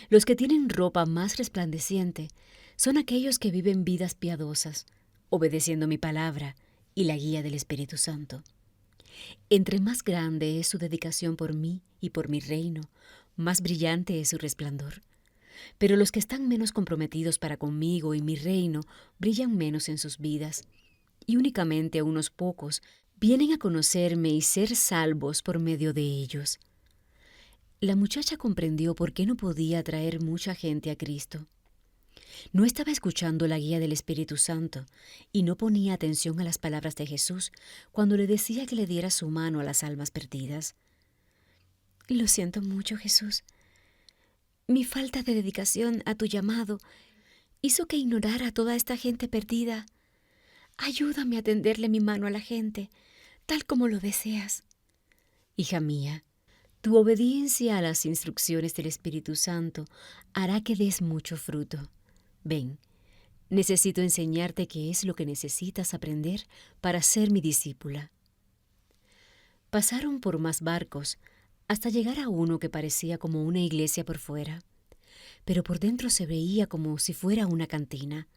Los que tienen ropa más resplandeciente son aquellos que viven vidas piadosas, obedeciendo mi palabra y la guía del Espíritu Santo. Entre más grande es su dedicación por mí y por mi reino, más brillante es su resplandor. Pero los que están menos comprometidos para conmigo y mi reino brillan menos en sus vidas, y únicamente unos pocos vienen a conocerme y ser salvos por medio de ellos. La muchacha comprendió por qué no podía atraer mucha gente a Cristo. No estaba escuchando la guía del Espíritu Santo y no ponía atención a las palabras de Jesús cuando le decía que le diera su mano a las almas perdidas. Lo siento mucho, Jesús. Mi falta de dedicación a tu llamado hizo que ignorara a toda esta gente perdida. Ayúdame a tenderle mi mano a la gente, tal como lo deseas. Hija mía, tu obediencia a las instrucciones del Espíritu Santo hará que des mucho fruto. Ven, necesito enseñarte qué es lo que necesitas aprender para ser mi discípula. Pasaron por más barcos hasta llegar a uno que parecía como una iglesia por fuera, pero por dentro se veía como si fuera una cantina.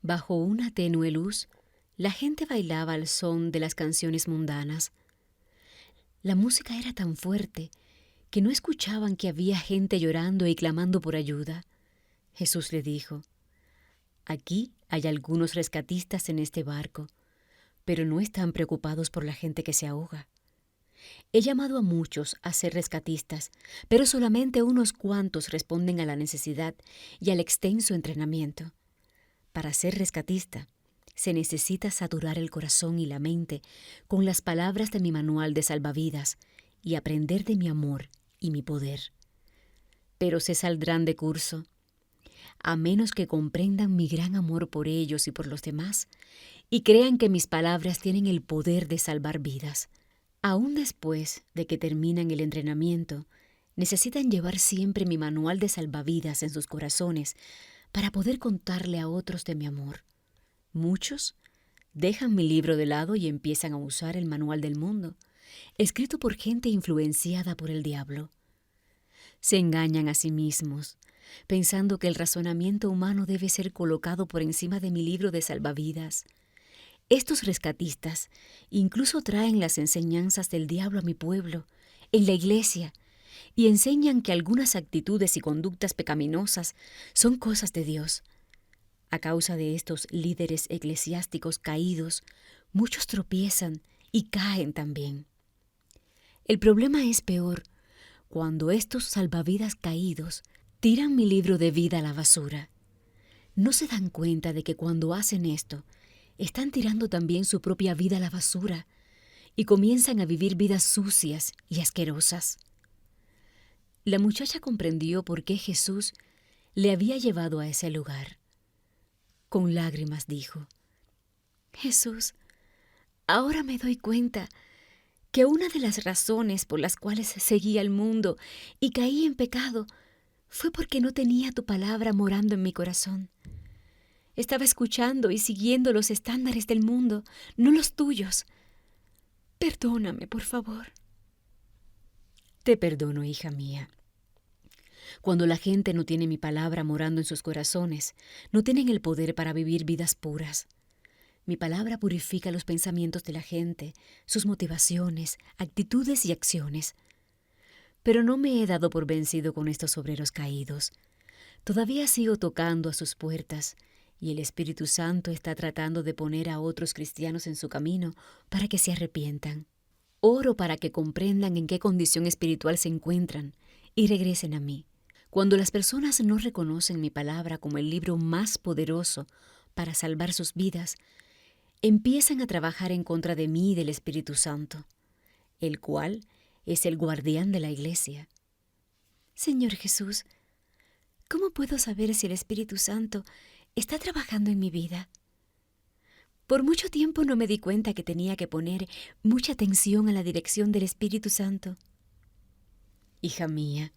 Bajo una tenue luz, la gente bailaba al son de las canciones mundanas. La música era tan fuerte que no escuchaban que había gente llorando y clamando por ayuda. Jesús le dijo: Aquí hay algunos rescatistas en este barco, pero no están preocupados por la gente que se ahoga. He llamado a muchos a ser rescatistas, pero solamente unos cuantos responden a la necesidad y al extenso entrenamiento. Para ser rescatista, se necesita saturar el corazón y la mente con las palabras de mi manual de salvavidas y aprender de mi amor y mi poder. Pero se saldrán de curso, a menos que comprendan mi gran amor por ellos y por los demás, y crean que mis palabras tienen el poder de salvar vidas. Aún después de que terminan el entrenamiento, necesitan llevar siempre mi manual de salvavidas en sus corazones para poder contarle a otros de mi amor. Muchos Dejan mi libro de lado y empiezan a usar el manual del mundo, escrito por gente influenciada por el diablo. Se engañan a sí mismos, pensando que el razonamiento humano debe ser colocado por encima de mi libro de salvavidas. Estos rescatistas incluso traen las enseñanzas del diablo a mi pueblo, en la iglesia, y enseñan que algunas actitudes y conductas pecaminosas son cosas de Dios. A causa de estos líderes eclesiásticos caídos, muchos tropiezan y caen también. El problema es peor cuando estos salvavidas caídos tiran mi libro de vida a la basura. No se dan cuenta de que cuando hacen esto, están tirando también su propia vida a la basura y comienzan a vivir vidas sucias y asquerosas. La muchacha comprendió por qué Jesús le había llevado a ese lugar. Con lágrimas dijo: Jesús, ahora me doy cuenta que una de las razones por las cuales seguí al mundo y caí en pecado fue porque no tenía tu palabra morando en mi corazón. Estaba escuchando y siguiendo los estándares del mundo, no los tuyos. Perdóname, por favor. Te perdono, hija mía. Cuando la gente no tiene mi palabra morando en sus corazones, no tienen el poder para vivir vidas puras. Mi palabra purifica los pensamientos de la gente, sus motivaciones, actitudes y acciones. Pero no me he dado por vencido con estos obreros caídos. Todavía sigo tocando a sus puertas, y el Espíritu Santo está tratando de poner a otros cristianos en su camino para que se arrepientan. Oro para que comprendan en qué condición espiritual se encuentran y regresen a mí. Cuando las personas no reconocen mi palabra como el libro más poderoso para salvar sus vidas, empiezan a trabajar en contra de mí y del Espíritu Santo, el cual es el guardián de la iglesia. Señor Jesús, ¿cómo puedo saber si el Espíritu Santo está trabajando en mi vida? Por mucho tiempo no me di cuenta que tenía que poner mucha atención a la dirección del Espíritu Santo. Hija mía,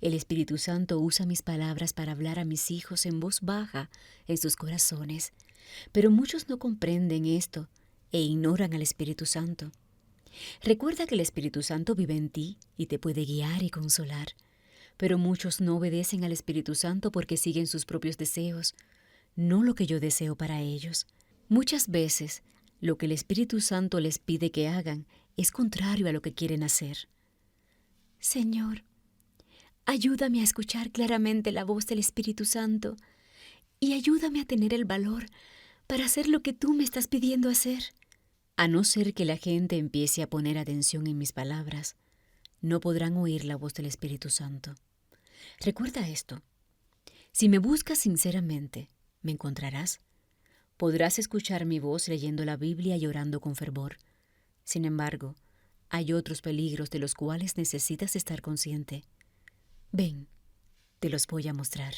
el Espíritu Santo usa mis palabras para hablar a mis hijos en voz baja en sus corazones, pero muchos no comprenden esto e ignoran al Espíritu Santo. Recuerda que el Espíritu Santo vive en ti y te puede guiar y consolar, pero muchos no obedecen al Espíritu Santo porque siguen sus propios deseos, no lo que yo deseo para ellos. Muchas veces, lo que el Espíritu Santo les pide que hagan es contrario a lo que quieren hacer. Señor, ayúdame a escuchar claramente la voz del Espíritu Santo y ayúdame a tener el valor para hacer lo que tú me estás pidiendo hacer. A no ser que la gente empiece a poner atención en mis palabras, no podrán oír la voz del Espíritu Santo. Recuerda esto: si me buscas sinceramente, me encontrarás. Podrás escuchar mi voz leyendo la Biblia y orando con fervor. Sin embargo, hay otros peligros de los cuales necesitas estar consciente. Ven, te los voy a mostrar.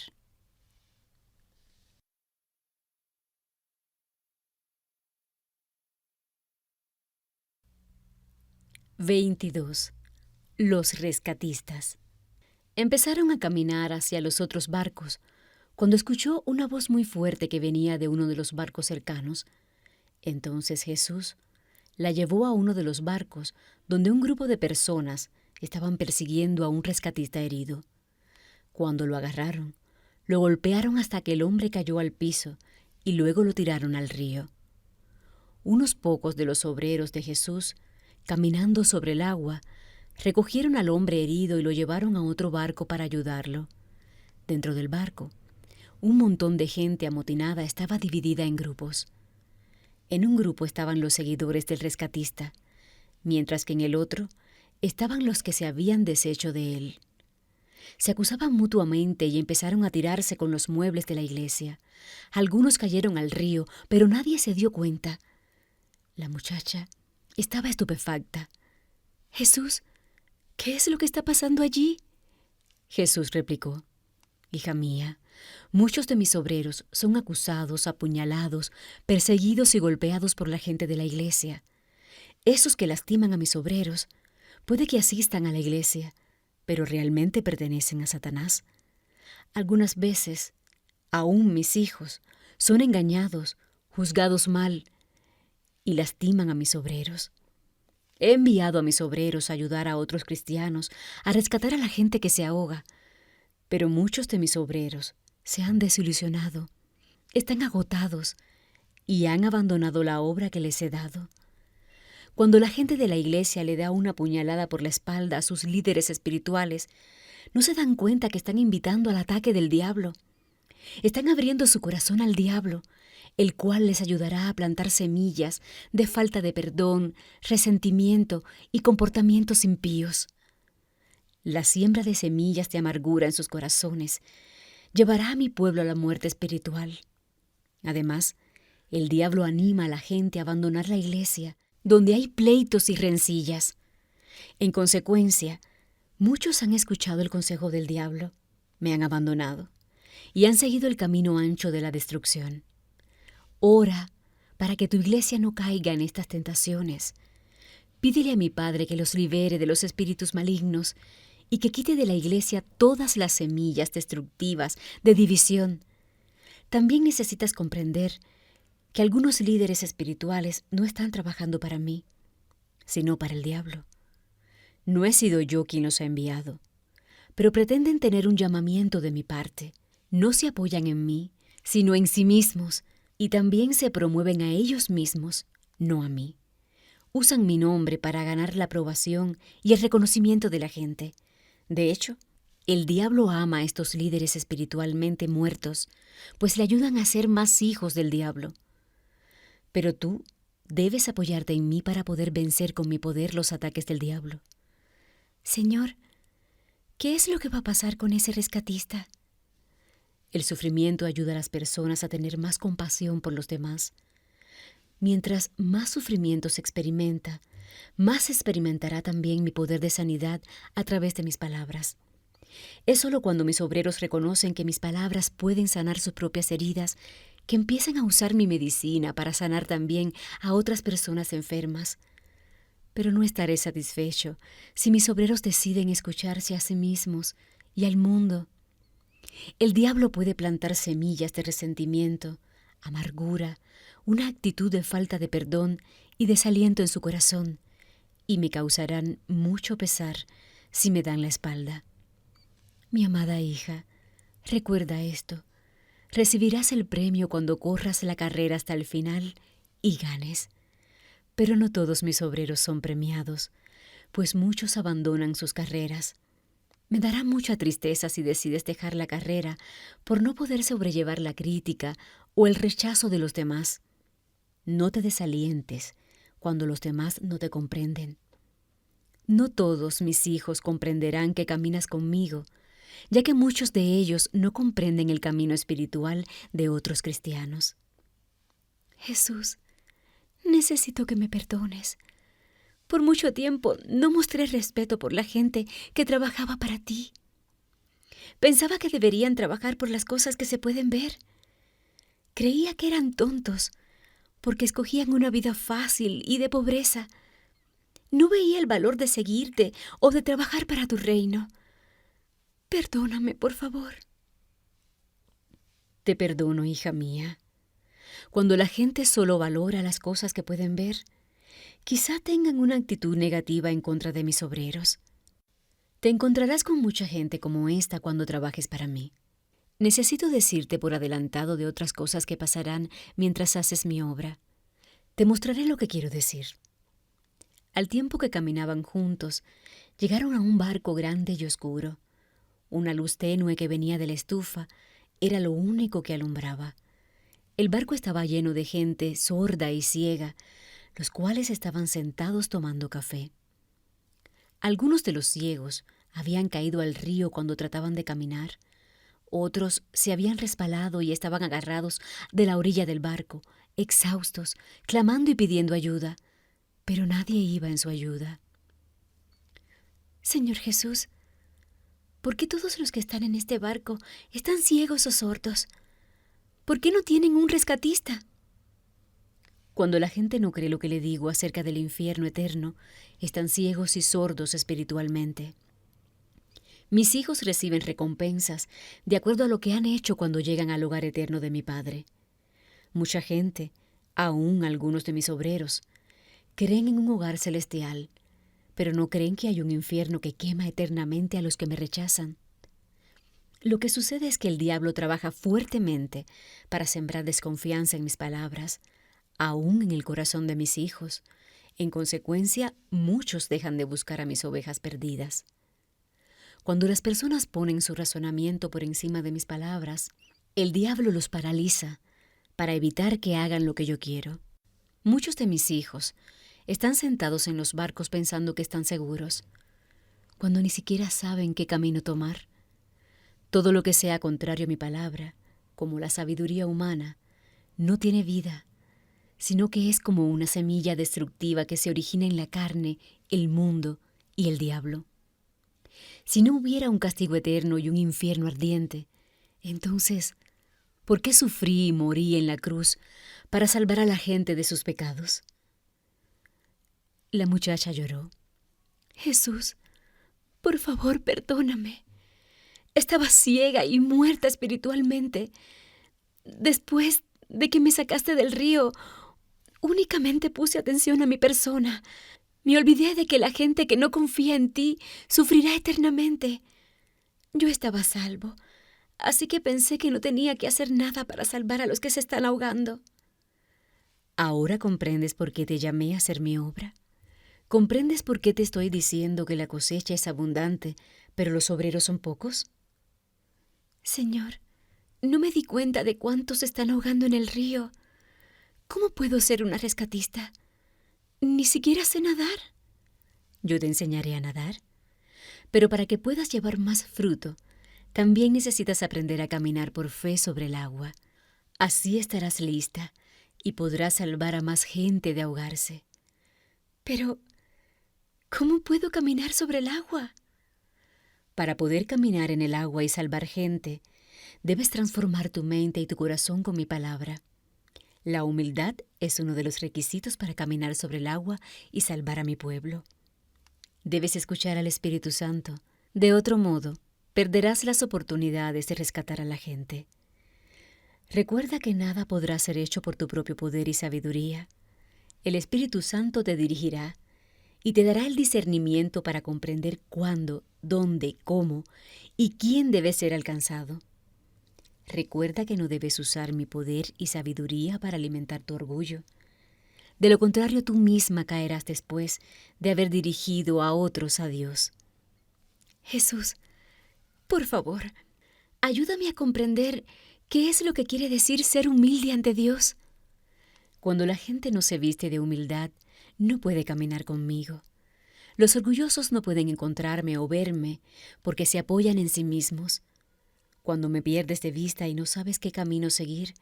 Los rescatistas. Empezaron a caminar hacia los otros barcos, cuando escuchó una voz muy fuerte que venía de uno de los barcos cercanos. Entonces Jesús la llevó a uno de los barcos, donde un grupo de personas estaban persiguiendo a un rescatista herido. Cuando lo agarraron, lo golpearon hasta que el hombre cayó al piso y luego lo tiraron al río. Unos pocos de los obreros de Jesús, caminando sobre el agua, recogieron al hombre herido y lo llevaron a otro barco para ayudarlo. Dentro del barco, un montón de gente amotinada estaba dividida en grupos. En un grupo estaban los seguidores del rescatista, mientras que en el otro estaban los que se habían deshecho de él. Se acusaban mutuamente y empezaron a tirarse con los muebles de la iglesia. Algunos cayeron al río, pero nadie se dio cuenta. La muchacha estaba estupefacta. «Jesús, ¿qué es lo que está pasando allí?». Jesús replicó: «Hija mía, muchos de mis obreros son acusados, apuñalados, perseguidos y golpeados por la gente de la iglesia. Esos que lastiman a mis obreros puede que asistan a la iglesia, pero realmente pertenecen a Satanás. Algunas veces, aún mis hijos son engañados, juzgados mal, y lastiman a mis obreros. He enviado a mis obreros a ayudar a otros cristianos, a rescatar a la gente que se ahoga, pero muchos de mis obreros se han desilusionado, están agotados y han abandonado la obra que les he dado. Cuando la gente de la iglesia le da una puñalada por la espalda a sus líderes espirituales, no se dan cuenta que están invitando al ataque del diablo. Están abriendo su corazón al diablo, el cual les ayudará a plantar semillas de falta de perdón, resentimiento y comportamientos impíos. La siembra de semillas de amargura en sus corazones llevará a mi pueblo a la muerte espiritual. Además, el diablo anima a la gente a abandonar la iglesia, donde hay pleitos y rencillas. En consecuencia, muchos han escuchado el consejo del diablo, me han abandonado y han seguido el camino ancho de la destrucción. Ora para que tu iglesia no caiga en estas tentaciones. Pídele a mi Padre que los libere de los espíritus malignos y que quite de la iglesia todas las semillas destructivas de división. También necesitas comprender que algunos líderes espirituales no están trabajando para mí, sino para el diablo. No he sido yo quien los ha enviado, pero pretenden tener un llamamiento de mi parte. No se apoyan en mí, sino en sí mismos, y también se promueven a ellos mismos, no a mí. Usan mi nombre para ganar la aprobación y el reconocimiento de la gente. De hecho, el diablo ama a estos líderes espiritualmente muertos, pues le ayudan a ser más hijos del diablo. Pero tú debes apoyarte en mí para poder vencer con mi poder los ataques del diablo. Señor, ¿qué es lo que va a pasar con ese rescatista? El sufrimiento ayuda a las personas a tener más compasión por los demás. Mientras más sufrimiento se experimenta, más experimentará también mi poder de sanidad a través de mis palabras. Es solo cuando mis obreros reconocen que mis palabras pueden sanar sus propias heridas que empiezan a usar mi medicina para sanar también a otras personas enfermas. Pero no estaré satisfecho si mis obreros deciden escucharse a sí mismos y al mundo. El diablo puede plantar semillas de resentimiento, amargura, una actitud de falta de perdón y desaliento en su corazón, y me causarán mucho pesar si me dan la espalda. Mi amada hija, recuerda esto. Recibirás el premio cuando corras la carrera hasta el final y ganes. Pero no todos mis obreros son premiados, pues muchos abandonan sus carreras. Me dará mucha tristeza si decides dejar la carrera por no poder sobrellevar la crítica o el rechazo de los demás. No te desalientes cuando los demás no te comprenden. No todos mis hijos comprenderán que caminas conmigo, ya que muchos de ellos no comprenden el camino espiritual de otros cristianos. Jesús, necesito que me perdones. Por mucho tiempo no mostré respeto por la gente que trabajaba para ti. Pensaba que deberían trabajar por las cosas que se pueden ver. Creía que eran tontos, porque escogían una vida fácil y de pobreza. No veía el valor de seguirte o de trabajar para tu reino. Perdóname, por favor. Te perdono, hija mía. Cuando la gente solo valora las cosas que pueden ver, quizá tengan una actitud negativa en contra de mis obreros. Te encontrarás con mucha gente como esta cuando trabajes para mí. Necesito decirte por adelantado de otras cosas que pasarán mientras haces mi obra. Te mostraré lo que quiero decir. Al tiempo que caminaban juntos, llegaron a un barco grande y oscuro. Una luz tenue que venía de la estufa era lo único que alumbraba. El barco estaba lleno de gente sorda y ciega, los cuales estaban sentados tomando café. Algunos de los ciegos habían caído al río cuando trataban de caminar. Otros se habían resbalado y estaban agarrados de la orilla del barco, exhaustos, clamando y pidiendo ayuda, pero nadie iba en su ayuda. Señor Jesús, ¿por qué todos los que están en este barco están ciegos o sordos? ¿Por qué no tienen un rescatista? Cuando la gente no cree lo que le digo acerca del infierno eterno, están ciegos y sordos espiritualmente. Mis hijos reciben recompensas de acuerdo a lo que han hecho cuando llegan al hogar eterno de mi Padre. Mucha gente Aún algunos de mis obreros creen en un hogar celestial, pero no creen que hay un infierno que quema eternamente a los que me rechazan. Lo que sucede es que el diablo trabaja fuertemente para sembrar desconfianza en mis palabras, aún en el corazón de mis hijos. En consecuencia, muchos dejan de buscar a mis ovejas perdidas. Cuando las personas ponen su razonamiento por encima de mis palabras, el diablo los paraliza para evitar que hagan lo que yo quiero. Muchos de mis hijos están sentados en los barcos pensando que están seguros, cuando ni siquiera saben qué camino tomar. Todo lo que sea contrario a mi palabra, como la sabiduría humana, no tiene vida, sino que es como una semilla destructiva que se origina en la carne, el mundo y el diablo. Si no hubiera un castigo eterno y un infierno ardiente, entonces, ¿por qué sufrí y morí en la cruz para salvar a la gente de sus pecados? La muchacha lloró. Jesús, por favor, perdóname. Estaba ciega y muerta espiritualmente. Después de que me sacaste del río, únicamente puse atención a mi persona. Me olvidé de que la gente que no confía en ti sufrirá eternamente. Yo estaba a salvo, así que pensé que no tenía que hacer nada para salvar a los que se están ahogando. ¿Ahora comprendes por qué te llamé a hacer mi obra? ¿Comprendes por qué te estoy diciendo que la cosecha es abundante, pero los obreros son pocos? Señor, no me di cuenta de cuántos se están ahogando en el río. ¿Cómo puedo ser una rescatista? Ni siquiera sé nadar. Yo te enseñaré a nadar. Pero para que puedas llevar más fruto, también necesitas aprender a caminar por fe sobre el agua. Así estarás lista y podrás salvar a más gente de ahogarse. Pero, ¿cómo puedo caminar sobre el agua? Para poder caminar en el agua y salvar gente, debes transformar tu mente y tu corazón con mi palabra. La humildad es uno de los requisitos para caminar sobre el agua y salvar a mi pueblo. Debes escuchar al Espíritu Santo. De otro modo, perderás las oportunidades de rescatar a la gente. Recuerda que nada podrá ser hecho por tu propio poder y sabiduría. El Espíritu Santo te dirigirá y te dará el discernimiento para comprender cuándo, dónde, cómo y quién debe ser alcanzado. Recuerda que no debes usar mi poder y sabiduría para alimentar tu orgullo. De lo contrario, tú misma caerás después de haber dirigido a otros a Dios. Jesús, por favor, ayúdame a comprender qué es lo que quiere decir ser humilde ante Dios. Cuando la gente no se viste de humildad, no puede caminar conmigo. Los orgullosos no pueden encontrarme o verme porque se apoyan en sí mismos. Cuando me pierdes de vista y no sabes qué camino seguir,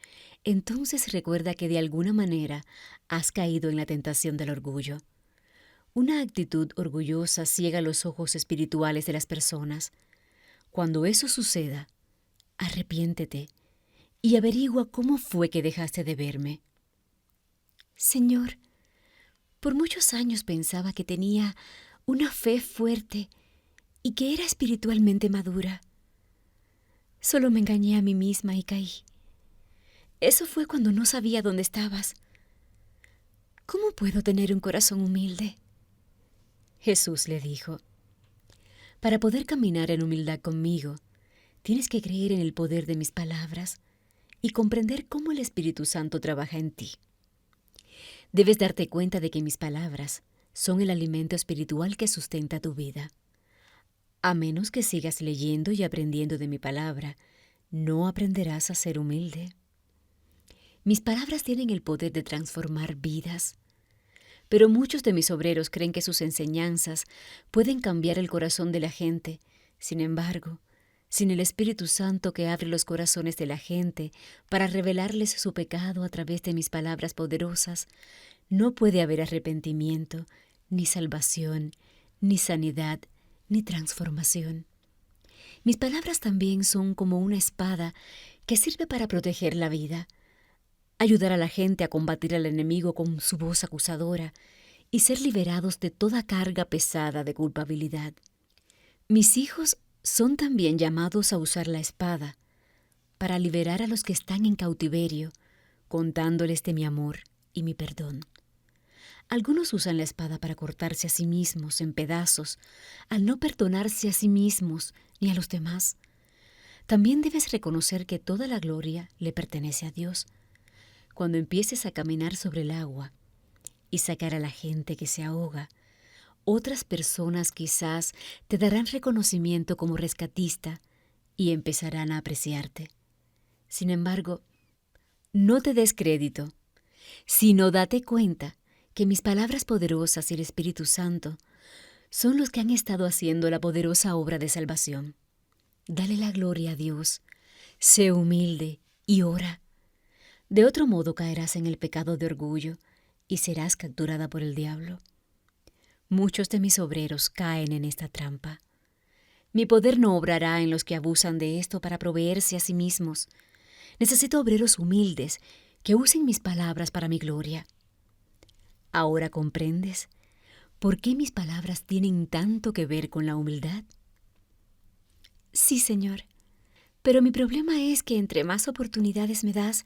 entonces recuerda que de alguna manera has caído en la tentación del orgullo. Una actitud orgullosa ciega los ojos espirituales de las personas. Cuando eso suceda, arrepiéntete y averigua cómo fue que dejaste de verme. Señor, por muchos años pensaba que tenía una fe fuerte y que era espiritualmente madura. Solo me engañé a mí misma y caí. Eso fue cuando no sabía dónde estabas. ¿Cómo puedo tener un corazón humilde? Jesús le dijo, para poder caminar en humildad conmigo, tienes que creer en el poder de mis palabras y comprender cómo el Espíritu Santo trabaja en ti. Debes darte cuenta de que mis palabras son el alimento espiritual que sustenta tu vida. A menos que sigas leyendo y aprendiendo de mi palabra, no aprenderás a ser humilde. Mis palabras tienen el poder de transformar vidas, pero muchos de mis obreros creen que sus enseñanzas pueden cambiar el corazón de la gente. Sin embargo, sin el Espíritu Santo que abre los corazones de la gente para revelarles su pecado a través de mis palabras poderosas, no puede haber arrepentimiento, ni salvación, ni sanidad, ni transformación. Mis palabras también son como una espada que sirve para proteger la vida, ayudar a la gente a combatir al enemigo con su voz acusadora y ser liberados de toda carga pesada de culpabilidad. Mis hijos son también llamados a usar la espada para liberar a los que están en cautiverio, contándoles de mi amor y mi perdón. Algunos usan la espada para cortarse a sí mismos en pedazos, al no perdonarse a sí mismos ni a los demás. También debes reconocer que toda la gloria le pertenece a Dios. Cuando empieces a caminar sobre el agua y sacar a la gente que se ahoga, otras personas quizás te darán reconocimiento como rescatista y empezarán a apreciarte. Sin embargo, no te des crédito, sino date cuenta que mis palabras poderosas y el Espíritu Santo son los que han estado haciendo la poderosa obra de salvación. Dale la gloria a Dios, sé humilde y ora. De otro modo caerás en el pecado de orgullo y serás capturada por el diablo. Muchos de mis obreros caen en esta trampa. Mi poder no obrará en los que abusan de esto para proveerse a sí mismos. Necesito obreros humildes que usen mis palabras para mi gloria. ¿Ahora comprendes por qué mis palabras tienen tanto que ver con la humildad? Sí, Señor, pero mi problema es que entre más oportunidades me das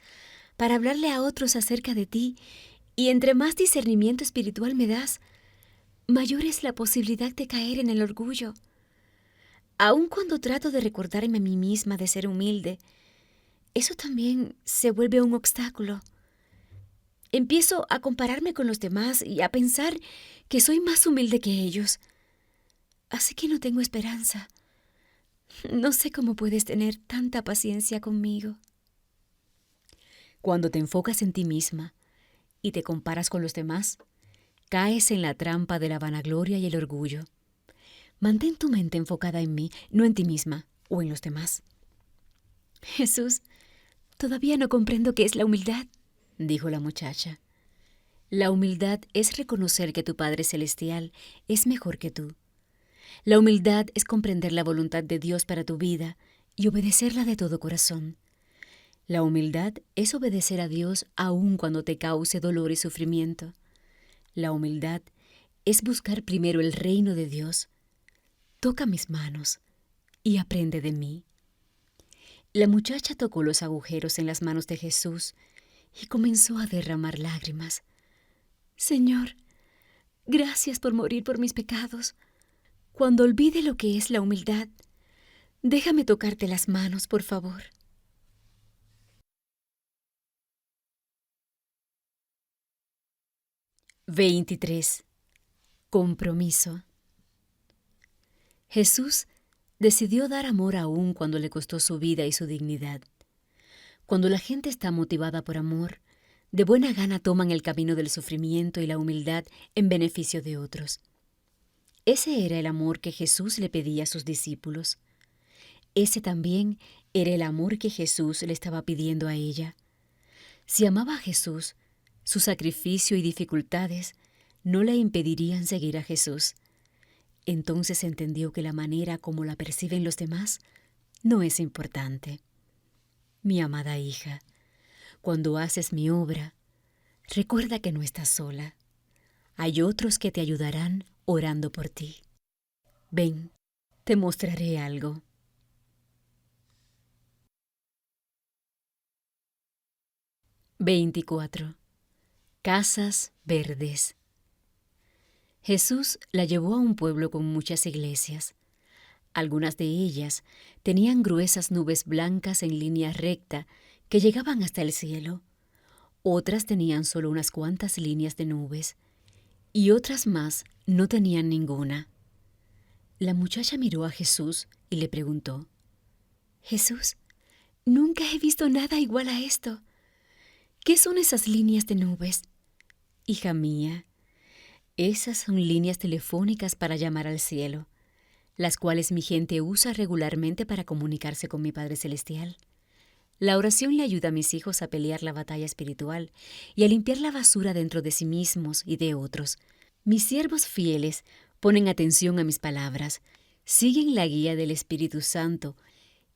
para hablarle a otros acerca de ti y entre más discernimiento espiritual me das, mayor es la posibilidad de caer en el orgullo. Aun cuando trato de recordarme a mí misma de ser humilde, eso también se vuelve un obstáculo. Empiezo a compararme con los demás y a pensar que soy más humilde que ellos. Así que no tengo esperanza. No sé cómo puedes tener tanta paciencia conmigo. Cuando te enfocas en ti misma y te comparas con los demás, caes en la trampa de la vanagloria y el orgullo. Mantén tu mente enfocada en mí, no en ti misma o en los demás. Jesús, todavía no comprendo qué es la humildad, dijo la muchacha. La humildad es reconocer que tu Padre Celestial es mejor que tú. La humildad es comprender la voluntad de Dios para tu vida y obedecerla de todo corazón. La humildad es obedecer a Dios aun cuando te cause dolor y sufrimiento. La humildad es buscar primero el reino de Dios. Toca mis manos y aprende de mí. La muchacha tocó los agujeros en las manos de Jesús y comenzó a derramar lágrimas. Señor, gracias por morir por mis pecados. Cuando olvide lo que es la humildad, déjame tocarte las manos, por favor. (23) Compromiso. Jesús decidió dar amor aún cuando le costó su vida y su dignidad. Cuando la gente está motivada por amor, de buena gana toman el camino del sufrimiento y la humildad en beneficio de otros. Ese era el amor que Jesús le pedía a sus discípulos. Ese también era el amor que Jesús le estaba pidiendo a ella. Si amaba a Jesús, su sacrificio y dificultades no le impedirían seguir a Jesús. Entonces entendió que la manera como la perciben los demás no es importante. Mi amada hija, cuando haces mi obra, recuerda que no estás sola. Hay otros que te ayudarán orando por ti. Ven, te mostraré algo. (24) Casas verdes. Jesús la llevó a un pueblo con muchas iglesias. Algunas de ellas tenían gruesas nubes blancas en línea recta que llegaban hasta el cielo. Otras tenían solo unas cuantas líneas de nubes, y otras más no tenían ninguna. La muchacha miró a Jesús y le preguntó: Jesús, nunca he visto nada igual a esto. ¿Qué son esas líneas de nubes? Hija mía, esas son líneas telefónicas para llamar al cielo, las cuales mi gente usa regularmente para comunicarse con mi Padre Celestial. La oración le ayuda a mis hijos a pelear la batalla espiritual y a limpiar la basura dentro de sí mismos y de otros. Mis siervos fieles ponen atención a mis palabras, siguen la guía del Espíritu Santo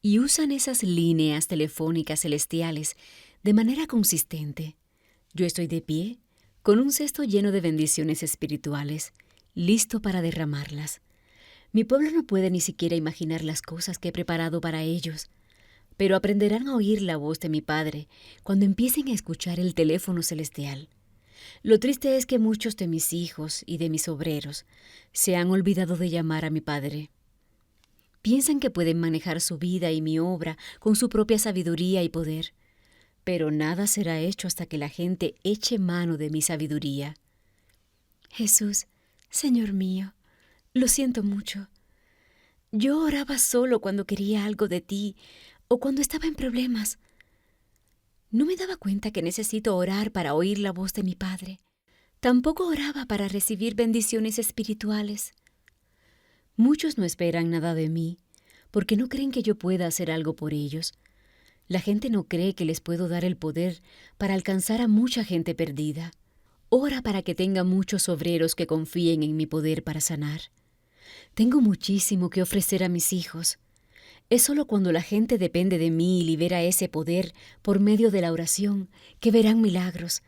y usan esas líneas telefónicas celestiales de manera consistente. Yo estoy de pie, con un cesto lleno de bendiciones espirituales, listo para derramarlas. Mi pueblo no puede ni siquiera imaginar las cosas que he preparado para ellos, pero aprenderán a oír la voz de mi Padre cuando empiecen a escuchar el teléfono celestial. Lo triste es que muchos de mis hijos y de mis obreros se han olvidado de llamar a mi Padre. Piensan que pueden manejar su vida y mi obra con su propia sabiduría y poder, pero nada será hecho hasta que la gente eche mano de mi sabiduría. Jesús, Señor mío, lo siento mucho. Yo oraba solo cuando quería algo de ti o cuando estaba en problemas. No me daba cuenta que necesito orar para oír la voz de mi Padre. Tampoco oraba para recibir bendiciones espirituales. Muchos no esperan nada de mí, porque no creen que yo pueda hacer algo por ellos. La gente no cree que les puedo dar el poder para alcanzar a mucha gente perdida. Ora para que tenga muchos obreros que confíen en mi poder para sanar. Tengo muchísimo que ofrecer a mis hijos. Es solo cuando la gente depende de mí y libera ese poder por medio de la oración que verán milagros.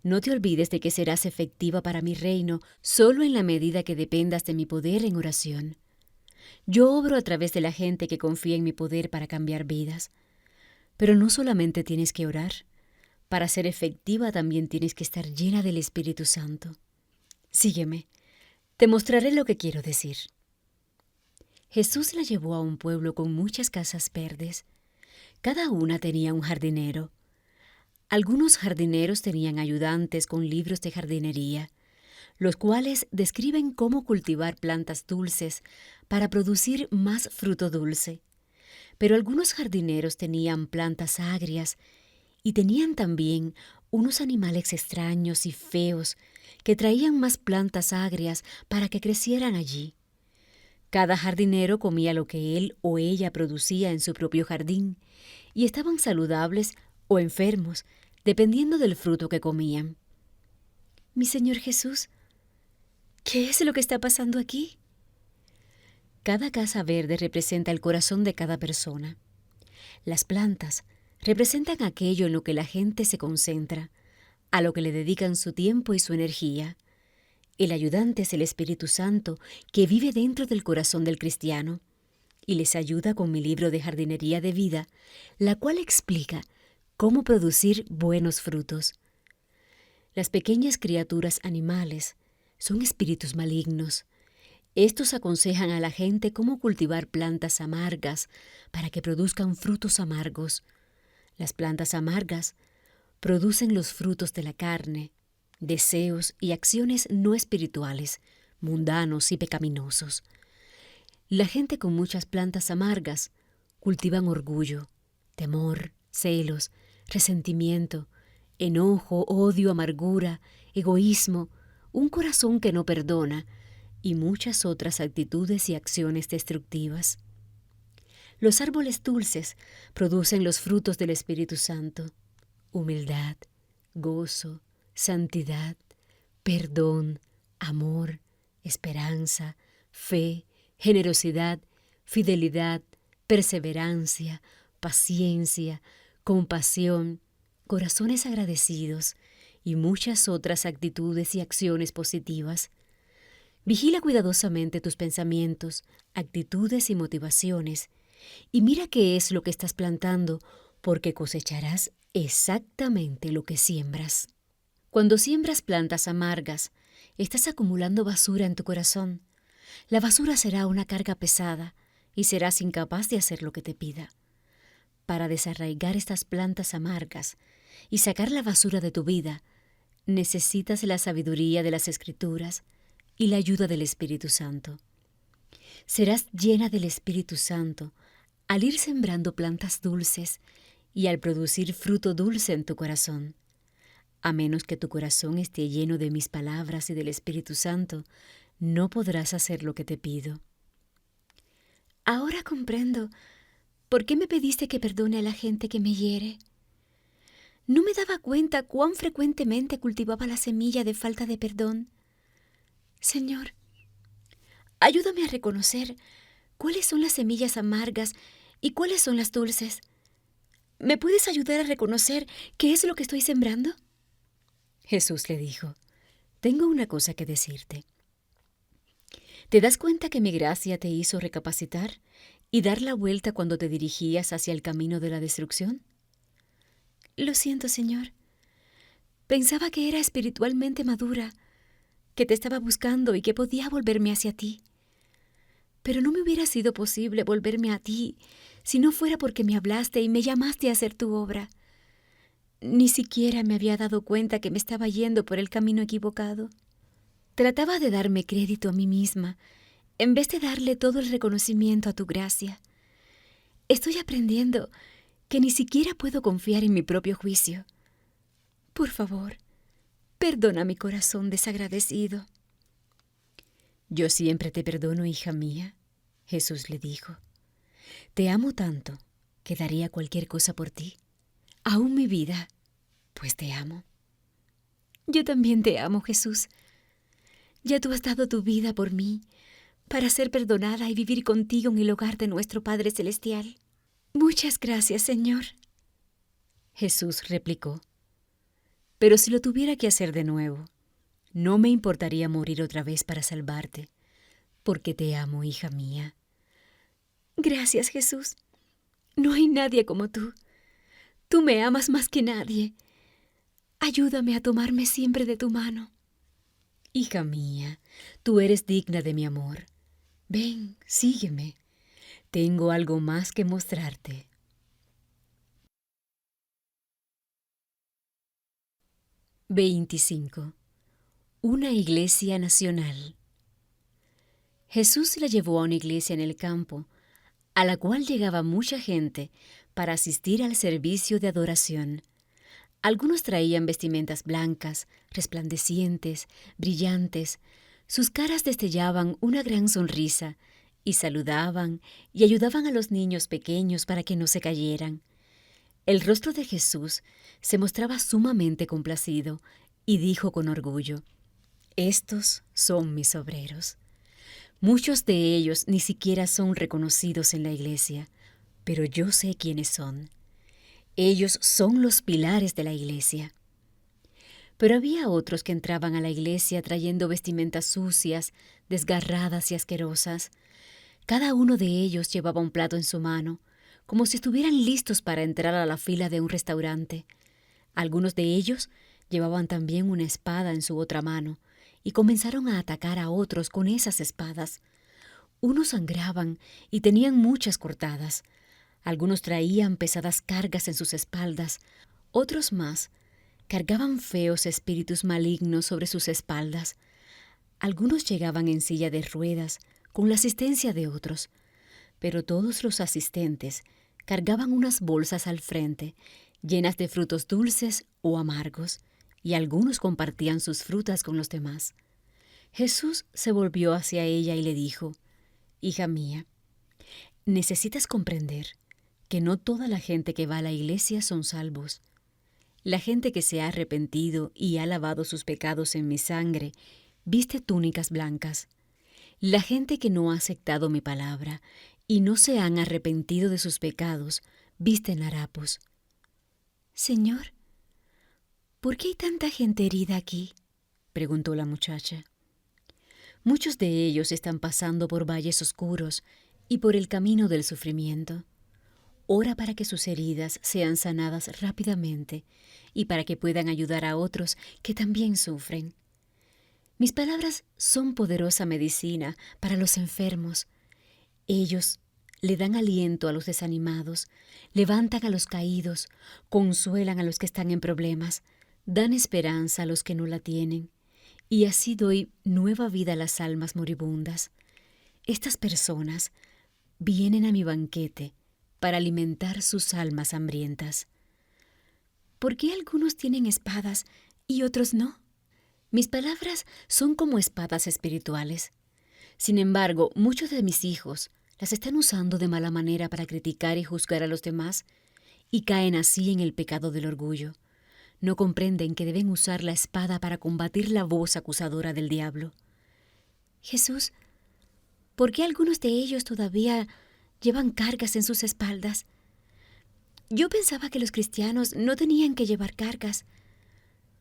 No te olvides de que serás efectiva para mi reino solo en la medida que dependas de mi poder en oración. Yo obro a través de la gente que confía en mi poder para cambiar vidas. Pero no solamente tienes que orar. Para ser efectiva también tienes que estar llena del Espíritu Santo. Sígueme. Te mostraré lo que quiero decir. Jesús la llevó a un pueblo con muchas casas verdes. Cada una tenía un jardinero. Algunos jardineros tenían ayudantes con libros de jardinería, los cuales describen cómo cultivar plantas dulces para producir más fruto dulce. Pero algunos jardineros tenían plantas agrias y tenían también unos animales extraños y feos que traían más plantas agrias para que crecieran allí. Cada jardinero comía lo que él o ella producía en su propio jardín y estaban saludables o enfermos, dependiendo del fruto que comían. Mi Señor Jesús, ¿qué es lo que está pasando aquí? Cada casa verde representa el corazón de cada persona. Las plantas representan aquello en lo que la gente se concentra, a lo que le dedican su tiempo y su energía. El ayudante es el Espíritu Santo que vive dentro del corazón del cristiano y les ayuda con mi libro de jardinería de vida, la cual explica cómo producir buenos frutos. Las pequeñas criaturas animales son espíritus malignos. Estos aconsejan a la gente cómo cultivar plantas amargas para que produzcan frutos amargos. Las plantas amargas producen los frutos de la carne, deseos y acciones no espirituales, mundanos y pecaminosos. La gente con muchas plantas amargas cultivan orgullo, temor, celos, resentimiento, enojo, odio, amargura, egoísmo, un corazón que no perdona y muchas otras actitudes y acciones destructivas. Los árboles dulces producen los frutos del Espíritu Santo: humildad, gozo, santidad, perdón, amor, esperanza, fe, generosidad, fidelidad, perseverancia, paciencia, compasión, corazones agradecidos y muchas otras actitudes y acciones positivas. Vigila cuidadosamente tus pensamientos, actitudes y motivaciones, y mira qué es lo que estás plantando, porque cosecharás exactamente lo que siembras. Cuando siembras plantas amargas, estás acumulando basura en tu corazón. La basura será una carga pesada y serás incapaz de hacer lo que te pida. Para desarraigar estas plantas amargas y sacar la basura de tu vida, necesitas la sabiduría de las Escrituras y la ayuda del Espíritu Santo. Serás llena del Espíritu Santo al ir sembrando plantas dulces y al producir fruto dulce en tu corazón. A menos que tu corazón esté lleno de mis palabras y del Espíritu Santo, no podrás hacer lo que te pido. Ahora comprendo por qué me pediste que perdone a la gente que me hiere. No me daba cuenta cuán frecuentemente cultivaba la semilla de falta de perdón. Señor, ayúdame a reconocer cuáles son las semillas amargas y cuáles son las dulces. ¿Me puedes ayudar a reconocer qué es lo que estoy sembrando? Jesús le dijo: tengo una cosa que decirte. ¿Te das cuenta que mi gracia te hizo recapacitar y dar la vuelta cuando te dirigías hacia el camino de la destrucción? Lo siento, Señor. Pensaba que era espiritualmente madura, que te estaba buscando y que podía volverme hacia ti. Pero no me hubiera sido posible volverme a ti si no fuera porque me hablaste y me llamaste a hacer tu obra. Ni siquiera me había dado cuenta que me estaba yendo por el camino equivocado. Trataba de darme crédito a mí misma, en vez de darle todo el reconocimiento a tu gracia. Estoy aprendiendo que ni siquiera puedo confiar en mi propio juicio. Por favor, perdona mi corazón desagradecido. Yo siempre te perdono, hija mía, Jesús le dijo. Te amo tanto que daría cualquier cosa por ti, aún mi vida, pues te amo. Yo también te amo, Jesús. Ya tú has dado tu vida por mí, para ser perdonada y vivir contigo en el hogar de nuestro Padre Celestial. Muchas gracias, Señor. Jesús replicó. Pero si lo tuviera que hacer de nuevo, no me importaría morir otra vez para salvarte, porque te amo, hija mía. Gracias, Jesús. No hay nadie como tú. Tú me amas más que nadie. Ayúdame a tomarme siempre de tu mano. Hija mía, tú eres digna de mi amor. Ven, sígueme. Tengo algo más que mostrarte. 25. Una iglesia nacional. Jesús la llevó a una iglesia en el campo, a la cual llegaba mucha gente para asistir al servicio de adoración. Algunos traían vestimentas blancas, resplandecientes, brillantes. Sus caras destellaban una gran sonrisa, y saludaban y ayudaban a los niños pequeños para que no se cayeran. El rostro de Jesús se mostraba sumamente complacido y dijo con orgullo: «Estos son mis obreros». Muchos de ellos ni siquiera son reconocidos en la iglesia, pero yo sé quiénes son. Ellos son los pilares de la iglesia. Pero había otros que entraban a la iglesia trayendo vestimentas sucias, desgarradas y asquerosas. Cada uno de ellos llevaba un plato en su mano, como si estuvieran listos para entrar a la fila de un restaurante. Algunos de ellos llevaban también una espada en su otra mano, y comenzaron a atacar a otros con esas espadas. Unos sangraban y tenían muchas cortadas. Algunos traían pesadas cargas en sus espaldas. Otros más cargaban feos espíritus malignos sobre sus espaldas. Algunos llegaban en silla de ruedas, con la asistencia de otros. Pero todos los asistentes cargaban unas bolsas al frente, llenas de frutos dulces o amargos, y algunos compartían sus frutas con los demás. Jesús se volvió hacia ella y le dijo: «Hija mía, necesitas comprender que no toda la gente que va a la iglesia son salvos. La gente que se ha arrepentido y ha lavado sus pecados en mi sangre viste túnicas blancas. La gente que no ha aceptado mi palabra y no se han arrepentido de sus pecados visten harapos». «Señor, ¿por qué hay tanta gente herida aquí?», preguntó la muchacha. «Muchos de ellos están pasando por valles oscuros y por el camino del sufrimiento. Ora para que sus heridas sean sanadas rápidamente y para que puedan ayudar a otros que también sufren. Mis palabras son poderosa medicina para los enfermos. Ellos le dan aliento a los desanimados, levantan a los caídos, consuelan a los que están en problemas, dan esperanza a los que no la tienen, y así doy nueva vida a las almas moribundas. Estas personas vienen a mi banquete para alimentar sus almas hambrientas». «¿Por qué algunos tienen espadas y otros no?». «Mis palabras son como espadas espirituales. Sin embargo, muchos de mis hijos las están usando de mala manera para criticar y juzgar a los demás, y caen así en el pecado del orgullo. No comprenden que deben usar la espada para combatir la voz acusadora del diablo». «Jesús, ¿por qué algunos de ellos todavía llevan cargas en sus espaldas? Yo pensaba que los cristianos no tenían que llevar cargas,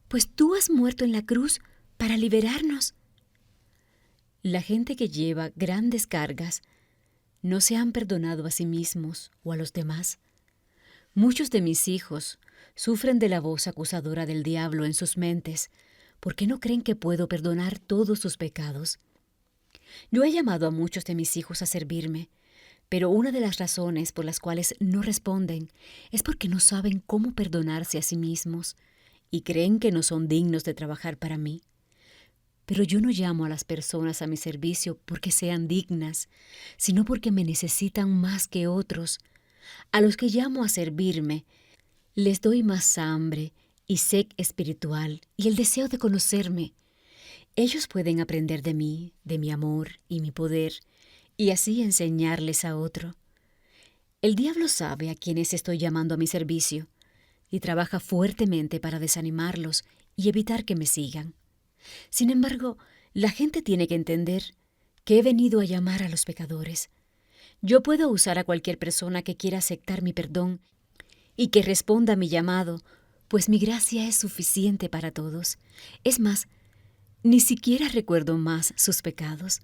pues tú has muerto en la cruz para liberarnos». La gente que lleva grandes cargas no se han perdonado a sí mismos o a los demás. Muchos de mis hijos sufren de la voz acusadora del diablo en sus mentes, porque no creen que puedo perdonar todos sus pecados. Yo he llamado a muchos de mis hijos a servirme, pero una de las razones por las cuales no responden es porque no saben cómo perdonarse a sí mismos y creen que no son dignos de trabajar para mí. Pero yo no llamo a las personas a mi servicio porque sean dignas, sino porque me necesitan más que otros. A los que llamo a servirme, les doy más hambre y sed espiritual y el deseo de conocerme. Ellos pueden aprender de mí, de mi amor y mi poder, y así enseñarles a otro. El diablo sabe a quienes estoy llamando a mi servicio, y trabaja fuertemente para desanimarlos y evitar que me sigan. Sin embargo, la gente tiene que entender que he venido a llamar a los pecadores. Yo puedo usar a cualquier persona que quiera aceptar mi perdón y que responda a mi llamado, pues mi gracia es suficiente para todos. Es más, ni siquiera recuerdo más sus pecados.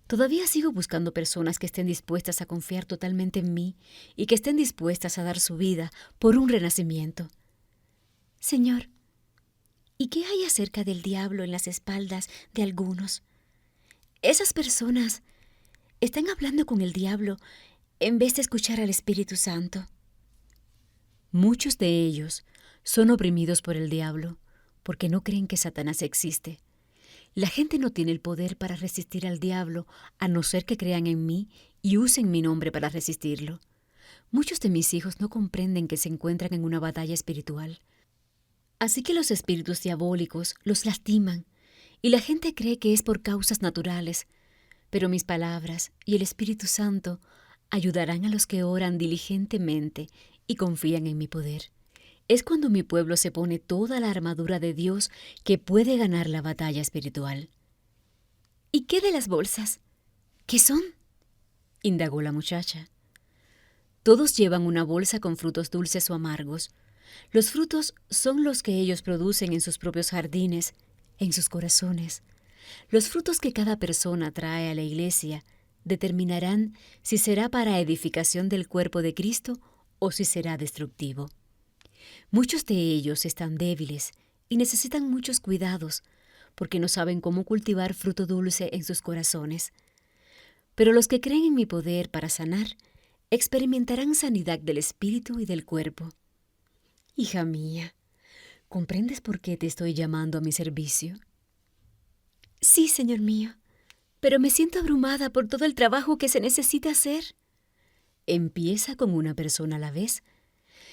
Todavía sigo buscando personas que estén dispuestas a confiar totalmente en mí y que estén dispuestas a dar su vida por un renacimiento. Señor, ¿y qué hay acerca del diablo en las espaldas de algunos? Esas personas están hablando con el diablo en vez de escuchar al Espíritu Santo. Muchos de ellos son oprimidos por el diablo porque no creen que Satanás existe. La gente no tiene el poder para resistir al diablo a no ser que crean en mí y usen mi nombre para resistirlo. Muchos de mis hijos no comprenden que se encuentran en una batalla espiritual. Así que los espíritus diabólicos los lastiman y la gente cree que es por causas naturales, pero mis palabras y el Espíritu Santo ayudarán a los que oran diligentemente y confían en mi poder. Es cuando mi pueblo se pone toda la armadura de Dios que puede ganar la batalla espiritual. ¿Y qué de las bolsas? ¿Qué son?, indagó la muchacha. Todos llevan una bolsa con frutos dulces o amargos. Los frutos son los que ellos producen en sus propios jardines, en sus corazones. Los frutos que cada persona trae a la iglesia determinarán si será para edificación del cuerpo de Cristo o si será destructivo. Muchos de ellos están débiles y necesitan muchos cuidados porque no saben cómo cultivar fruto dulce en sus corazones. Pero los que creen en mi poder para sanar experimentarán sanidad del espíritu y del cuerpo. Hija mía, ¿comprendes por qué te estoy llamando a mi servicio? Sí, Señor mío, pero me siento abrumada por todo el trabajo que se necesita hacer. Empieza con una persona a la vez.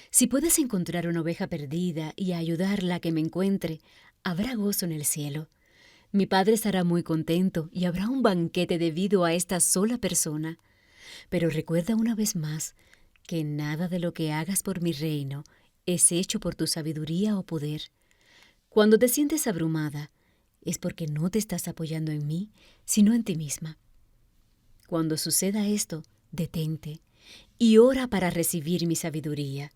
Si puedes encontrar una oveja perdida y ayudarla a que me encuentre, habrá gozo en el cielo. Mi Padre estará muy contento y habrá un banquete debido a esta sola persona. Pero recuerda una vez más que nada de lo que hagas por mi reino es hecho por tu sabiduría o poder. Cuando te sientes abrumada, es porque no te estás apoyando en mí, sino en ti misma. Cuando suceda esto, detente y ora para recibir mi sabiduría.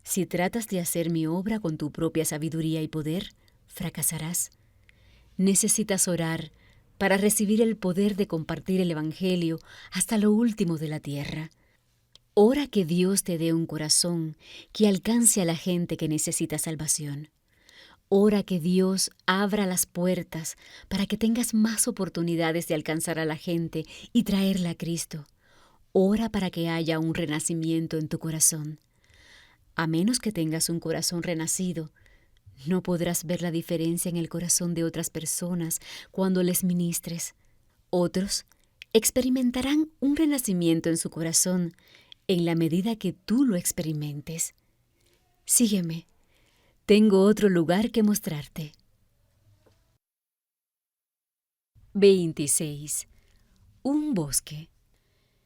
Si tratas de hacer mi obra con tu propia sabiduría y poder, fracasarás. Necesitas orar para recibir el poder de compartir el Evangelio hasta lo último de la tierra. Ora que Dios te dé un corazón que alcance a la gente que necesita salvación. Ora que Dios abra las puertas para que tengas más oportunidades de alcanzar a la gente y traerla a Cristo. Ora para que haya un renacimiento en tu corazón. A menos que tengas un corazón renacido, no podrás ver la diferencia en el corazón de otras personas cuando les ministres. Otros experimentarán un renacimiento en su corazón en la medida que tú lo experimentes. Sígueme. Tengo otro lugar que mostrarte. 26. Un bosque.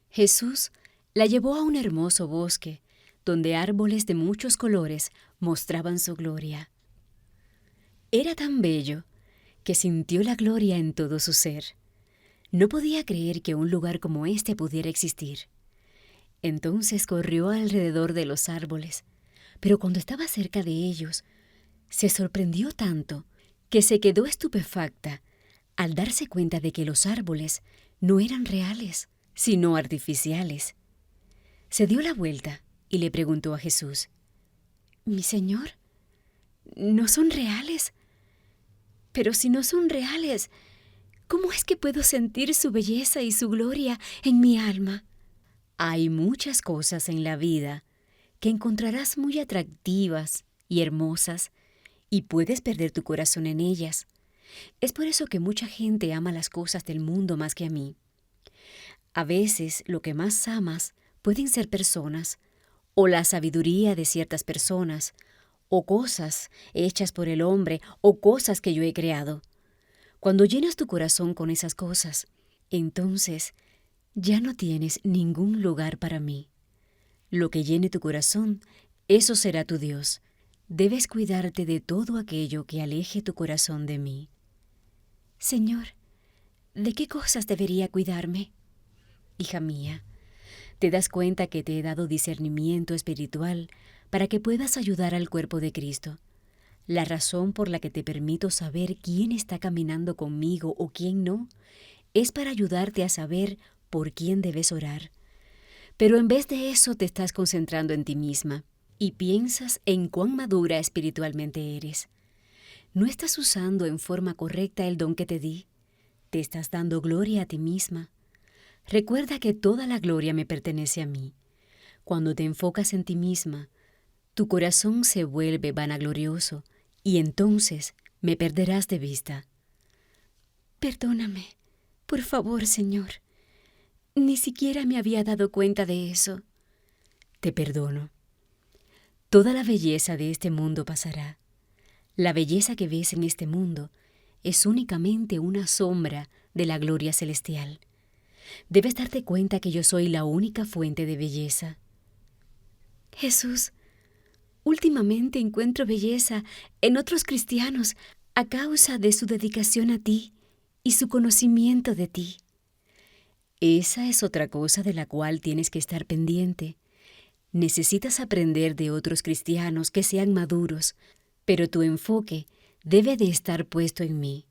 Jesús la llevó a un hermoso bosque, donde árboles de muchos colores mostraban su gloria. Era tan bello que sintió la gloria en todo su ser. No podía creer que un lugar como este pudiera existir. Entonces corrió alrededor de los árboles, pero cuando estaba cerca de ellos, se sorprendió tanto que se quedó estupefacta al darse cuenta de que los árboles no eran reales, sino artificiales. Se dio la vuelta y le preguntó a Jesús: «Mi Señor, ¿no son reales? Pero si no son reales, ¿cómo es que puedo sentir su belleza y su gloria en mi alma?» Hay muchas cosas en la vida que encontrarás muy atractivas y hermosas, y puedes perder tu corazón en ellas. Es por eso que mucha gente ama las cosas del mundo más que a mí. A veces lo que más amas pueden ser personas, o la sabiduría de ciertas personas, o cosas hechas por el hombre, o cosas que yo he creado. Cuando llenas tu corazón con esas cosas, entonces ya no tienes ningún lugar para mí. Lo que llene tu corazón, eso será tu Dios. Debes cuidarte de todo aquello que aleje tu corazón de mí. Señor, ¿de qué cosas debería cuidarme? Hija mía, ¿te das cuenta que te he dado discernimiento espiritual para que puedas ayudar al cuerpo de Cristo? La razón por la que te permito saber quién está caminando conmigo o quién no, es para ayudarte a saber por quién debes orar. Pero en vez de eso te estás concentrando en ti misma y piensas en cuán madura espiritualmente eres. No estás usando en forma correcta el don que te di. Te estás dando gloria a ti misma. Recuerda que toda la gloria me pertenece a mí. Cuando te enfocas en ti misma, tu corazón se vuelve vanaglorioso y entonces me perderás de vista. Perdóname, por favor, Señor. Ni siquiera me había dado cuenta de eso. Te perdono. Toda la belleza de este mundo pasará. La belleza que ves en este mundo es únicamente una sombra de la gloria celestial. Debes darte cuenta que yo soy la única fuente de belleza. Jesús, últimamente encuentro belleza en otros cristianos a causa de su dedicación a ti y su conocimiento de ti. Esa es otra cosa de la cual tienes que estar pendiente. Necesitas aprender de otros cristianos que sean maduros, pero tu enfoque debe de estar puesto en mí.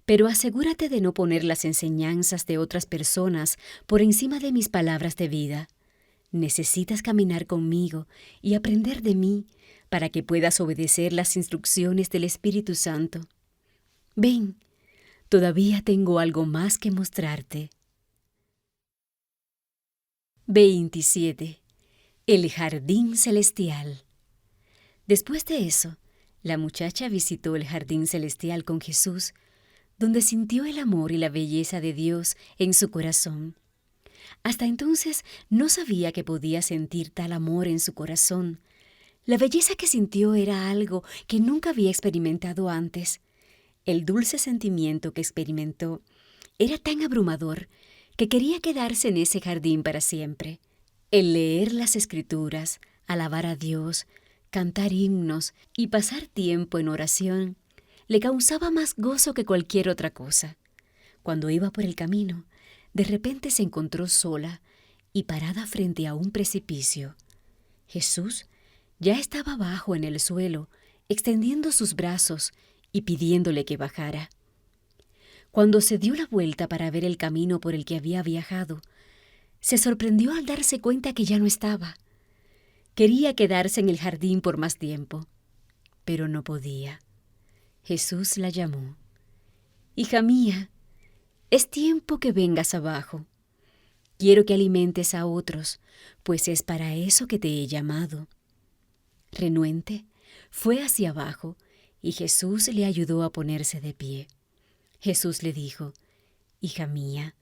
Pero asegúrate de no poner las enseñanzas de otras personas por encima de mis palabras de vida. Necesitas caminar conmigo y aprender de mí para que puedas obedecer las instrucciones del Espíritu Santo. Ven, todavía tengo algo más que mostrarte. 27. El jardín celestial. Después de eso, la muchacha visitó el jardín celestial con Jesús, donde sintió el amor y la belleza de Dios en su corazón. Hasta entonces no sabía que podía sentir tal amor en su corazón. La belleza que sintió era algo que nunca había experimentado antes. El dulce sentimiento que experimentó era tan abrumador que quería quedarse en ese jardín para siempre. El leer las Escrituras, alabar a Dios, cantar himnos y pasar tiempo en oración le causaba más gozo que cualquier otra cosa. Cuando iba por el camino, de repente se encontró sola y parada frente a un precipicio. Jesús ya estaba abajo en el suelo, extendiendo sus brazos y pidiéndole que bajara. Cuando se dio la vuelta para ver el camino por el que había viajado, se sorprendió al darse cuenta que ya no estaba. Quería quedarse en el jardín por más tiempo, pero no podía. Jesús la llamó. «Hija mía, es tiempo que vengas abajo. Quiero que alimentes a otros, pues es para eso que te he llamado». Renuente, fue hacia abajo y Jesús le ayudó a ponerse de pie. Jesús le dijo: «Hija mía,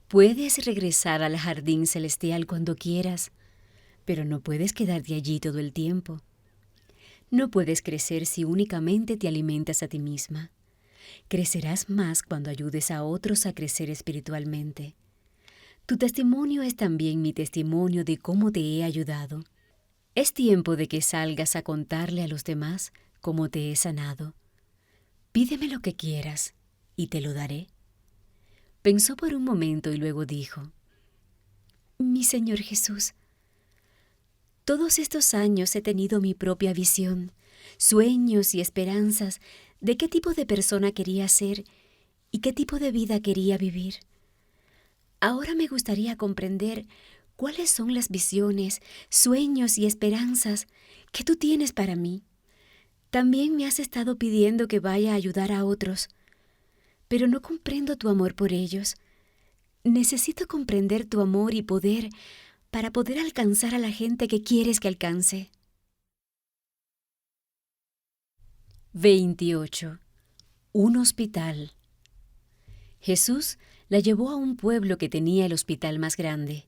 puedes regresar al jardín celestial cuando quieras, pero no puedes quedarte allí todo el tiempo. No puedes crecer si únicamente te alimentas a ti misma. Crecerás más cuando ayudes a otros a crecer espiritualmente. Tu testimonio es también mi testimonio de cómo te he ayudado. Es tiempo de que salgas a contarle a los demás cómo te he sanado. Pídeme lo que quieras y te lo daré». Pensó por un momento y luego dijo: «Mi Señor Jesús, todos estos años he tenido mi propia visión, sueños y esperanzas de qué tipo de persona quería ser y qué tipo de vida quería vivir. Ahora me gustaría comprender ¿Cuáles son las visiones, sueños y esperanzas que tú tienes para mí? También me has estado pidiendo que vaya a ayudar a otros, pero no comprendo tu amor por ellos. Necesito comprender tu amor y poder para poder alcanzar a la gente que quieres que alcance. 28. Un hospital. Jesús la llevó a un pueblo que tenía el hospital más grande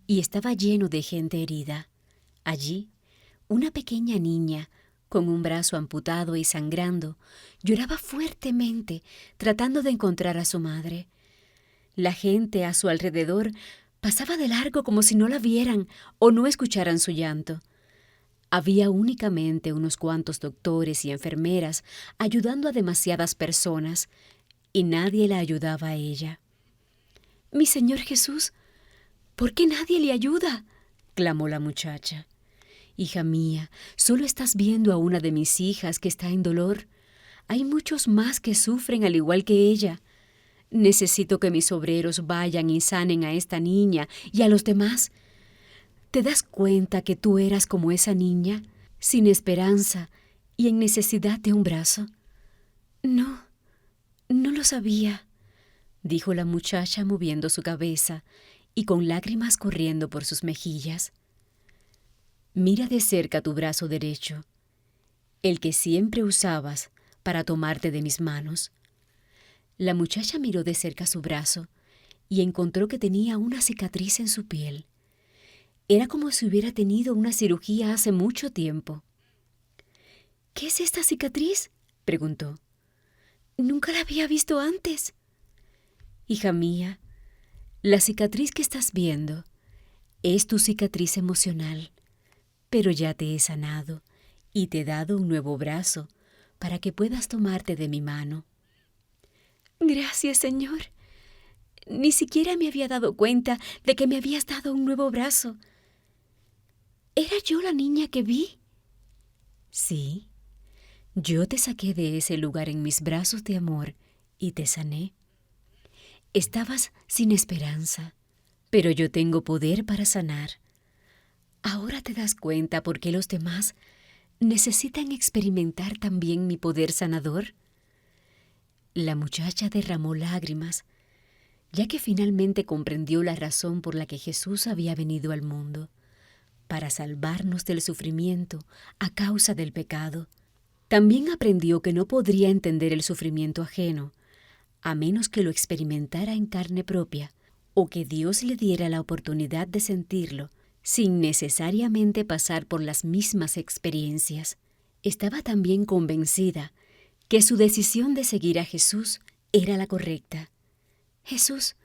y estaba lleno de gente herida. Allí, una pequeña niña, con un brazo amputado y sangrando, lloraba fuertemente tratando de encontrar a su madre. La gente a su alrededor pasaba de largo como si no la vieran o no escucharan su llanto. Había únicamente unos cuantos doctores y enfermeras ayudando a demasiadas personas, y nadie la ayudaba a ella. «Mi Señor Jesús, ¿por qué nadie le ayuda?», clamó la muchacha. «Hija mía, solo estás viendo a una de mis hijas que está en dolor. Hay muchos más que sufren al igual que ella. Necesito que mis obreros vayan y sanen a esta niña y a los demás. ¿Te das cuenta que tú eras como esa niña, sin esperanza y en necesidad de un brazo?» «No, no lo sabía», dijo la muchacha moviendo su cabeza y con lágrimas corriendo por sus mejillas. «Mira de cerca tu brazo derecho, el que siempre usabas para tomarte de mis manos». La muchacha miró de cerca su brazo y encontró que tenía una cicatriz en su piel. Era como si hubiera tenido una cirugía hace mucho tiempo. «¿Qué es esta cicatriz?», preguntó. «Nunca la había visto antes». «Hija mía, la cicatriz que estás viendo es tu cicatriz emocional, pero ya te he sanado y te he dado un nuevo brazo para que puedas tomarte de mi mano». «Gracias, Señor. Ni siquiera me había dado cuenta de que me habías dado un nuevo brazo. ¿Era yo la niña que vi?». «Sí, yo te saqué de ese lugar en mis brazos de amor y te sané. Estabas sin esperanza, pero yo tengo poder para sanar. ¿Ahora te das cuenta por qué los demás necesitan experimentar también mi poder sanador?». La muchacha derramó lágrimas, ya que finalmente comprendió la razón por la que Jesús había venido al mundo, para salvarnos del sufrimiento a causa del pecado. También aprendió que no podría entender el sufrimiento ajeno, a menos que lo experimentara en carne propia, o que Dios le diera la oportunidad de sentirlo, sin necesariamente pasar por las mismas experiencias. Estaba también convencida que su decisión de seguir a Jesús era la correcta. «Jesús,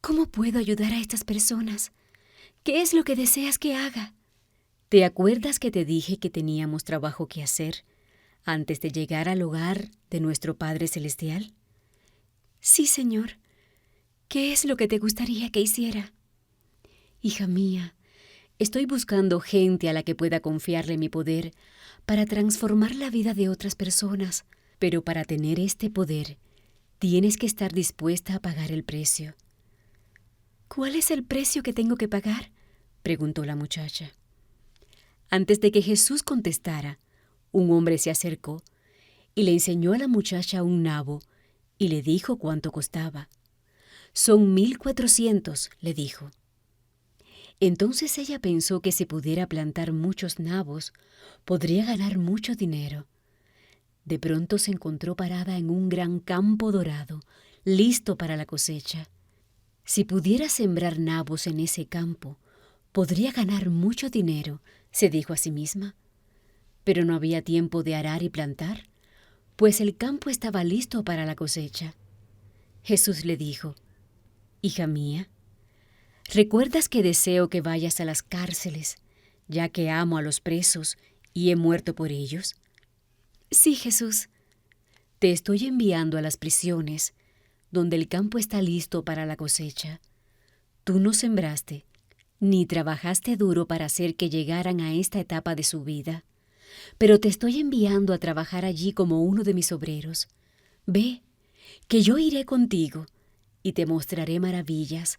¿cómo puedo ayudar a estas personas? ¿Qué es lo que deseas que haga?». «¿Te acuerdas que te dije que teníamos trabajo que hacer antes de llegar al hogar de nuestro Padre Celestial?». «Sí, Señor. ¿Qué es lo que te gustaría que hiciera?». «Hija mía, estoy buscando gente a la que pueda confiarle mi poder para transformar la vida de otras personas, pero para tener este poder tienes que estar dispuesta a pagar el precio». «¿Cuál es el precio que tengo que pagar?», preguntó la muchacha. Antes de que Jesús contestara, un hombre se acercó y le enseñó a la muchacha un nabo y le dijo cuánto costaba. «Son 1,400», le dijo. Entonces ella pensó que si pudiera plantar muchos nabos, podría ganar mucho dinero. De pronto se encontró parada en un gran campo dorado, listo para la cosecha. Si pudiera sembrar nabos en ese campo, podría ganar mucho dinero, se dijo a sí misma. Pero no había tiempo de arar y plantar, pues el campo estaba listo para la cosecha. Jesús le dijo: «Hija mía, ¿recuerdas que deseo que vayas a las cárceles, ya que amo a los presos y he muerto por ellos?». «Sí, Jesús». «Te estoy enviando a las prisiones, donde el campo está listo para la cosecha. Tú no sembraste, ni trabajaste duro para hacer que llegaran a esta etapa de su vida, pero te estoy enviando a trabajar allí como uno de mis obreros. Ve, que yo iré contigo y te mostraré maravillas,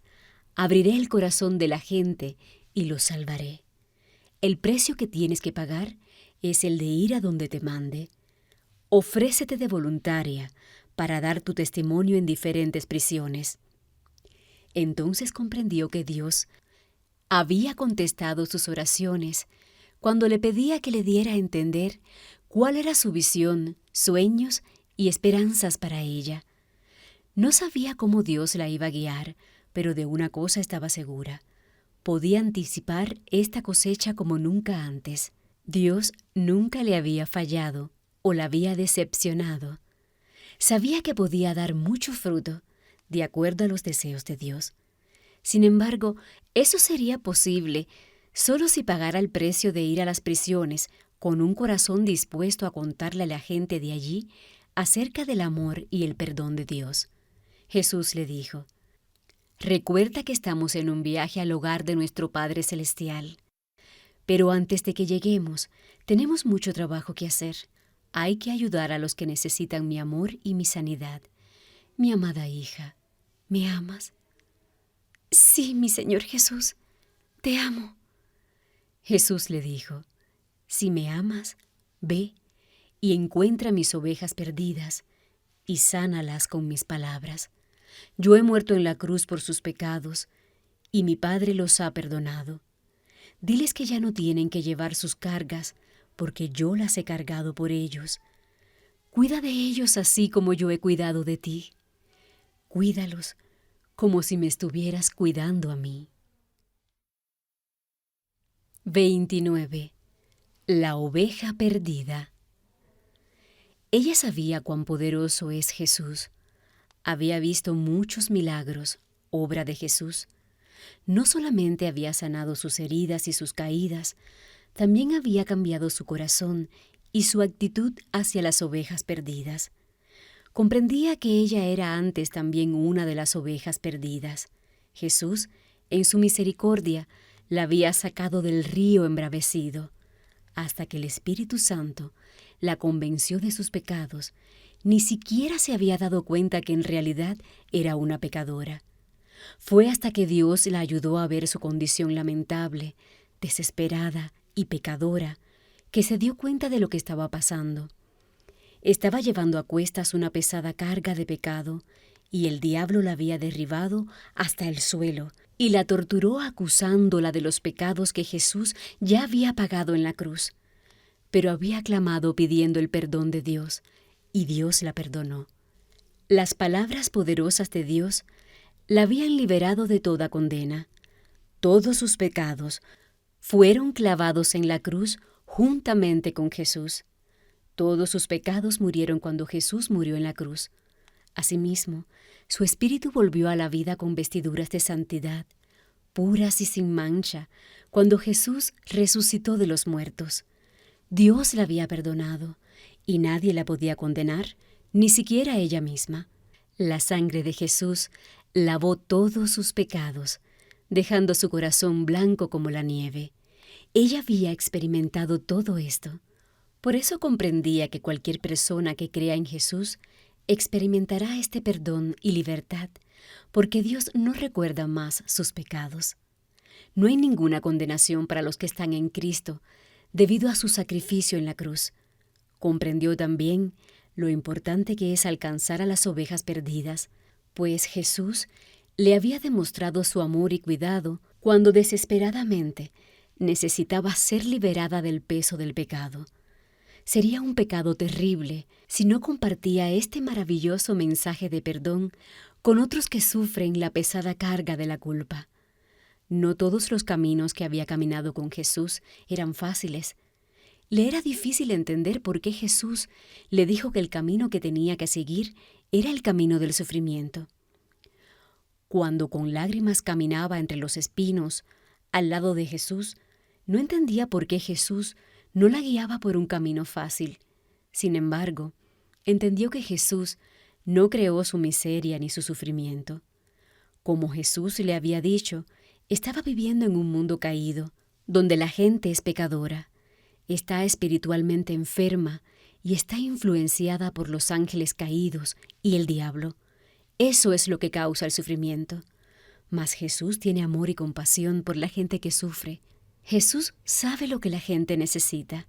Abriré el corazón de la gente y los salvaré. El precio que tienes que pagar es el de ir a donde te mande. Ofrécete de voluntaria para dar tu testimonio en diferentes prisiones. Entonces comprendió que Dios había contestado sus oraciones cuando le pedía que le diera a entender cuál era su visión, sueños y esperanzas para ella. No sabía cómo Dios la iba a guiar, pero de una cosa estaba segura: podía anticipar esta cosecha como nunca antes. Dios nunca le había fallado o la había decepcionado. Sabía que podía dar mucho fruto, de acuerdo a los deseos de Dios. Sin embargo, eso sería posible solo si pagara el precio de ir a las prisiones con un corazón dispuesto a contarle a la gente de allí acerca del amor y el perdón de Dios. Jesús le dijo: «Recuerda que estamos en un viaje al hogar de nuestro Padre Celestial. Pero antes de que lleguemos, tenemos mucho trabajo que hacer. Hay que ayudar a los que necesitan mi amor y mi sanidad. Mi amada hija, ¿me amas?» «Sí, mi Señor Jesús, te amo». Jesús le dijo: «Si me amas, ve y encuentra mis ovejas perdidas y sánalas con mis palabras. Yo he muerto en la cruz por sus pecados y mi Padre los ha perdonado. Diles que ya no tienen que llevar sus cargas, porque yo las he cargado por ellos. Cuida de ellos así como yo he cuidado de ti. Cuídalos como si me estuvieras cuidando a mí». 29. La oveja perdida. Ella sabía cuán poderoso es Jesús. Había visto muchos milagros, obra de Jesús. No solamente había sanado sus heridas y sus caídas, también había cambiado su corazón y su actitud hacia las ovejas perdidas. Comprendía que ella era antes también una de las ovejas perdidas. Jesús, en su misericordia, la había sacado del río embravecido, hasta que el Espíritu Santo la convenció de sus pecados. Ni siquiera se había dado cuenta que en realidad era una pecadora. Fue hasta que Dios la ayudó a ver su condición lamentable, desesperada y pecadora, que se dio cuenta de lo que estaba pasando. Estaba llevando a cuestas una pesada carga de pecado, y el diablo la había derribado hasta el suelo y la torturó acusándola de los pecados que Jesús ya había pagado en la cruz. Pero había clamado pidiendo el perdón de Dios, y Dios la perdonó. Las palabras poderosas de Dios la habían liberado de toda condena. Todos sus pecados fueron clavados en la cruz juntamente con Jesús. Todos sus pecados murieron cuando Jesús murió en la cruz. Asimismo, su espíritu volvió a la vida con vestiduras de santidad, puras y sin mancha, cuando Jesús resucitó de los muertos. Dios la había perdonado, y nadie la podía condenar, ni siquiera ella misma. La sangre de Jesús lavó todos sus pecados, dejando su corazón blanco como la nieve. Ella había experimentado todo esto. Por eso comprendía que cualquier persona que crea en Jesús experimentará este perdón y libertad, porque Dios no recuerda más sus pecados. No hay ninguna condenación para los que están en Cristo, debido a su sacrificio en la cruz. Comprendió también lo importante que es alcanzar a las ovejas perdidas, pues Jesús le había demostrado su amor y cuidado cuando desesperadamente necesitaba ser liberada del peso del pecado. Sería un pecado terrible si no compartía este maravilloso mensaje de perdón con otros que sufren la pesada carga de la culpa. No todos los caminos que había caminado con Jesús eran fáciles. Le era difícil entender por qué Jesús le dijo que el camino que tenía que seguir era el camino del sufrimiento. Cuando con lágrimas caminaba entre los espinos al lado de Jesús, no entendía por qué Jesús no la guiaba por un camino fácil. Sin embargo, entendió que Jesús no creó su miseria ni su sufrimiento. Como Jesús le había dicho, estaba viviendo en un mundo caído, donde la gente es pecadora, está espiritualmente enferma y está influenciada por los ángeles caídos y el diablo. Eso es lo que causa el sufrimiento. Mas Jesús tiene amor y compasión por la gente que sufre. Jesús sabe lo que la gente necesita.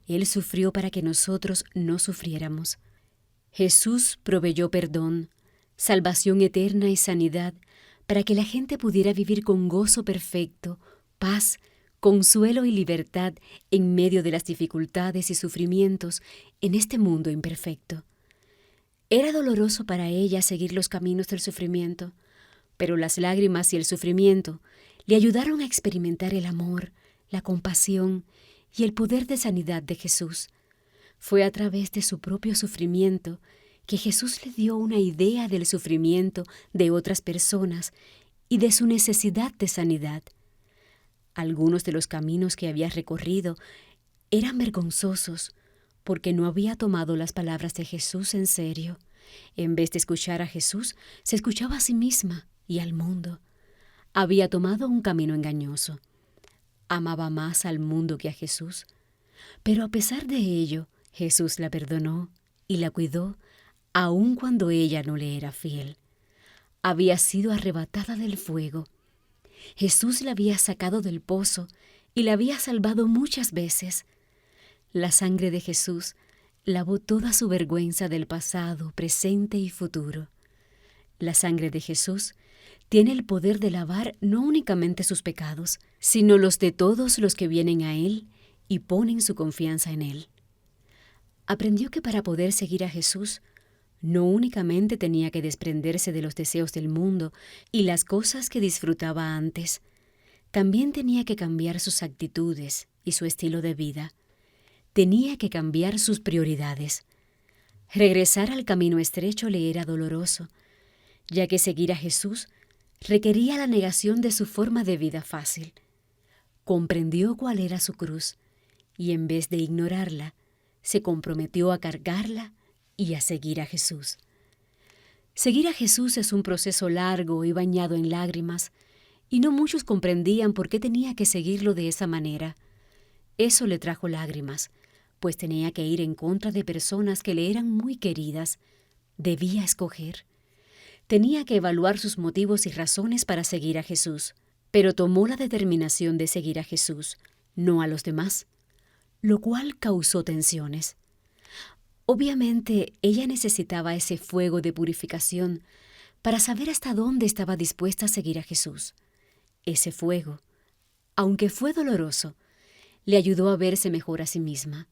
Él sufrió para que nosotros no sufriéramos. Jesús proveyó perdón, salvación eterna y sanidad para que la gente pudiera vivir con gozo perfecto, paz, consuelo y libertad en medio de las dificultades y sufrimientos en este mundo imperfecto. Era doloroso para ella seguir los caminos del sufrimiento, pero las lágrimas y el sufrimiento le ayudaron a experimentar el amor, la compasión y el poder de sanidad de Jesús. Fue a través de su propio sufrimiento que Jesús le dio una idea del sufrimiento de otras personas y de su necesidad de sanidad. Algunos de los caminos que había recorrido eran vergonzosos porque no había tomado las palabras de Jesús en serio. En vez de escuchar a Jesús, se escuchaba a sí misma y al mundo. Había tomado un camino engañoso. Amaba más al mundo que a Jesús. Pero a pesar de ello, Jesús la perdonó y la cuidó, aun cuando ella no le era fiel. Había sido arrebatada del fuego. Jesús la había sacado del pozo y la había salvado muchas veces. La sangre de Jesús lavó toda su vergüenza del pasado, presente y futuro. La sangre de Jesús tiene el poder de lavar no únicamente sus pecados, sino los de todos los que vienen a Él y ponen su confianza en Él. Aprendió que para poder seguir a Jesús, no únicamente tenía que desprenderse de los deseos del mundo y las cosas que disfrutaba antes, también tenía que cambiar sus actitudes y su estilo de vida. Tenía que cambiar sus prioridades. Regresar al camino estrecho le era doloroso, ya que seguir a Jesús requería la negación de su forma de vida fácil. Comprendió cuál era su cruz y en vez de ignorarla, se comprometió a cargarla y a seguir a Jesús. Seguir a Jesús es un proceso largo y bañado en lágrimas, y no muchos comprendían por qué tenía que seguirlo de esa manera. Eso le trajo lágrimas, pues tenía que ir en contra de personas que le eran muy queridas. Debía escoger. Tenía que evaluar sus motivos y razones para seguir a Jesús, pero tomó la determinación de seguir a Jesús, no a los demás, lo cual causó tensiones. Obviamente, ella necesitaba ese fuego de purificación para saber hasta dónde estaba dispuesta a seguir a Jesús. Ese fuego, aunque fue doloroso, le ayudó a verse mejor a sí misma.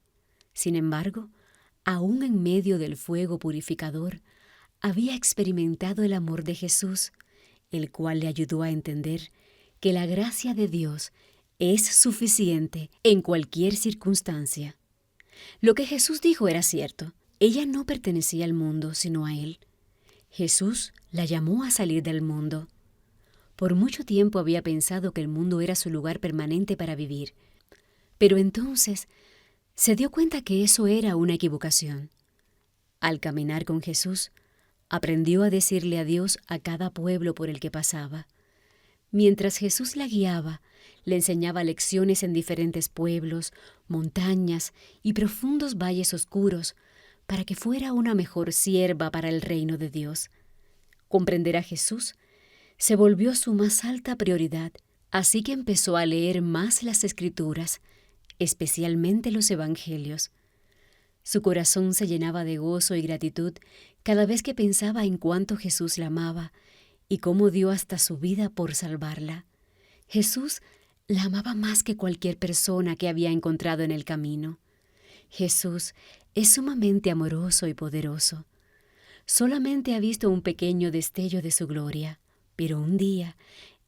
Sin embargo, aún en medio del fuego purificador, había experimentado el amor de Jesús, el cual le ayudó a entender que la gracia de Dios es suficiente en cualquier circunstancia. Lo que Jesús dijo era cierto. Ella no pertenecía al mundo, sino a Él. Jesús la llamó a salir del mundo. Por mucho tiempo había pensado que el mundo era su lugar permanente para vivir, pero entonces se dio cuenta que eso era una equivocación. Al caminar con Jesús, aprendió a decirle adiós a cada pueblo por el que pasaba. Mientras Jesús la guiaba, le enseñaba lecciones en diferentes pueblos, montañas y profundos valles oscuros, para que fuera una mejor sierva para el reino de Dios. Comprender a Jesús se volvió su más alta prioridad, así que empezó a leer más las Escrituras, especialmente los Evangelios. Su corazón se llenaba de gozo y gratitud cada vez que pensaba en cuánto Jesús la amaba y cómo dio hasta su vida por salvarla. Jesús la amaba más que cualquier persona que había encontrado en el camino. Jesús es sumamente amoroso y poderoso. Solamente ha visto un pequeño destello de su gloria, pero un día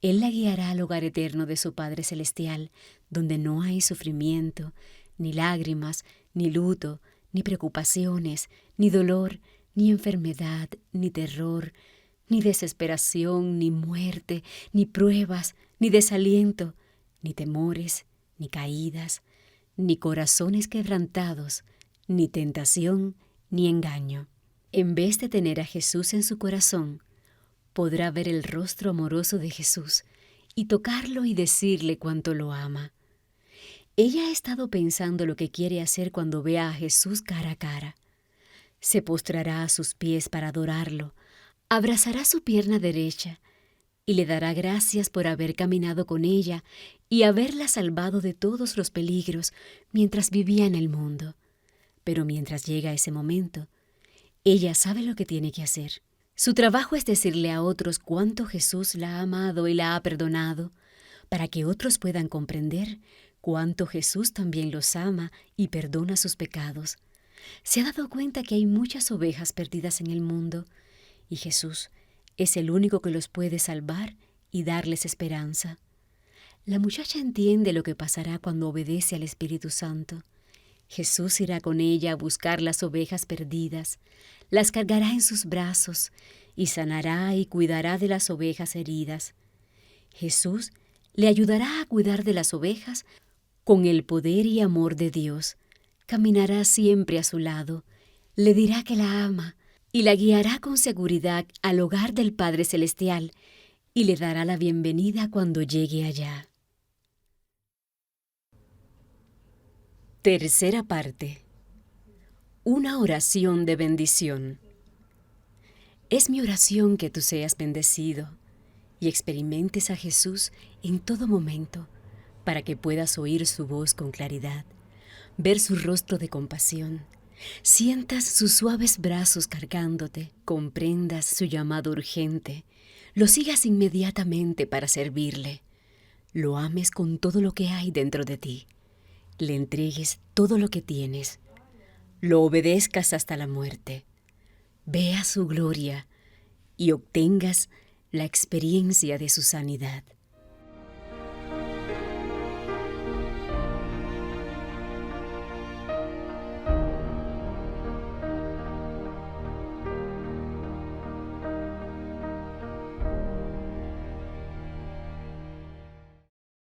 Él la guiará al hogar eterno de su Padre Celestial, donde no hay sufrimiento, ni lágrimas, ni luto, ni preocupaciones, ni dolor, ni enfermedad, ni terror, ni desesperación, ni muerte, ni pruebas, ni desaliento, ni temores, ni caídas, ni corazones quebrantados, ni tentación, ni engaño. En vez de tener a Jesús en su corazón, podrá ver el rostro amoroso de Jesús y tocarlo y decirle cuánto lo ama. Ella ha estado pensando lo que quiere hacer cuando vea a Jesús cara a cara. Se postrará a sus pies para adorarlo, abrazará su pierna derecha y le dará gracias por haber caminado con ella y haberla salvado de todos los peligros mientras vivía en el mundo. Pero mientras llega ese momento, ella sabe lo que tiene que hacer. Su trabajo es decirle a otros cuánto Jesús la ha amado y la ha perdonado, para que otros puedan comprender cuánto Jesús también los ama y perdona sus pecados. Se ha dado cuenta que hay muchas ovejas perdidas en el mundo, y Jesús es el único que los puede salvar y darles esperanza. La muchacha entiende lo que pasará cuando obedece al Espíritu Santo. Jesús irá con ella a buscar las ovejas perdidas, las cargará en sus brazos y sanará y cuidará de las ovejas heridas. Jesús le ayudará a cuidar de las ovejas con el poder y amor de Dios. Caminará siempre a su lado, le dirá que la ama y la guiará con seguridad al hogar del Padre Celestial y le dará la bienvenida cuando llegue allá. Tercera parte. Una oración de bendición. Es mi oración que tú seas bendecido y experimentes a Jesús en todo momento, para que puedas oír su voz con claridad, ver su rostro de compasión, sientas sus suaves brazos cargándote, comprendas su llamado urgente, lo sigas inmediatamente para servirle, lo ames con todo lo que hay dentro de ti, le entregues todo lo que tienes, lo obedezcas hasta la muerte, veas su gloria y obtengas la experiencia de su sanidad.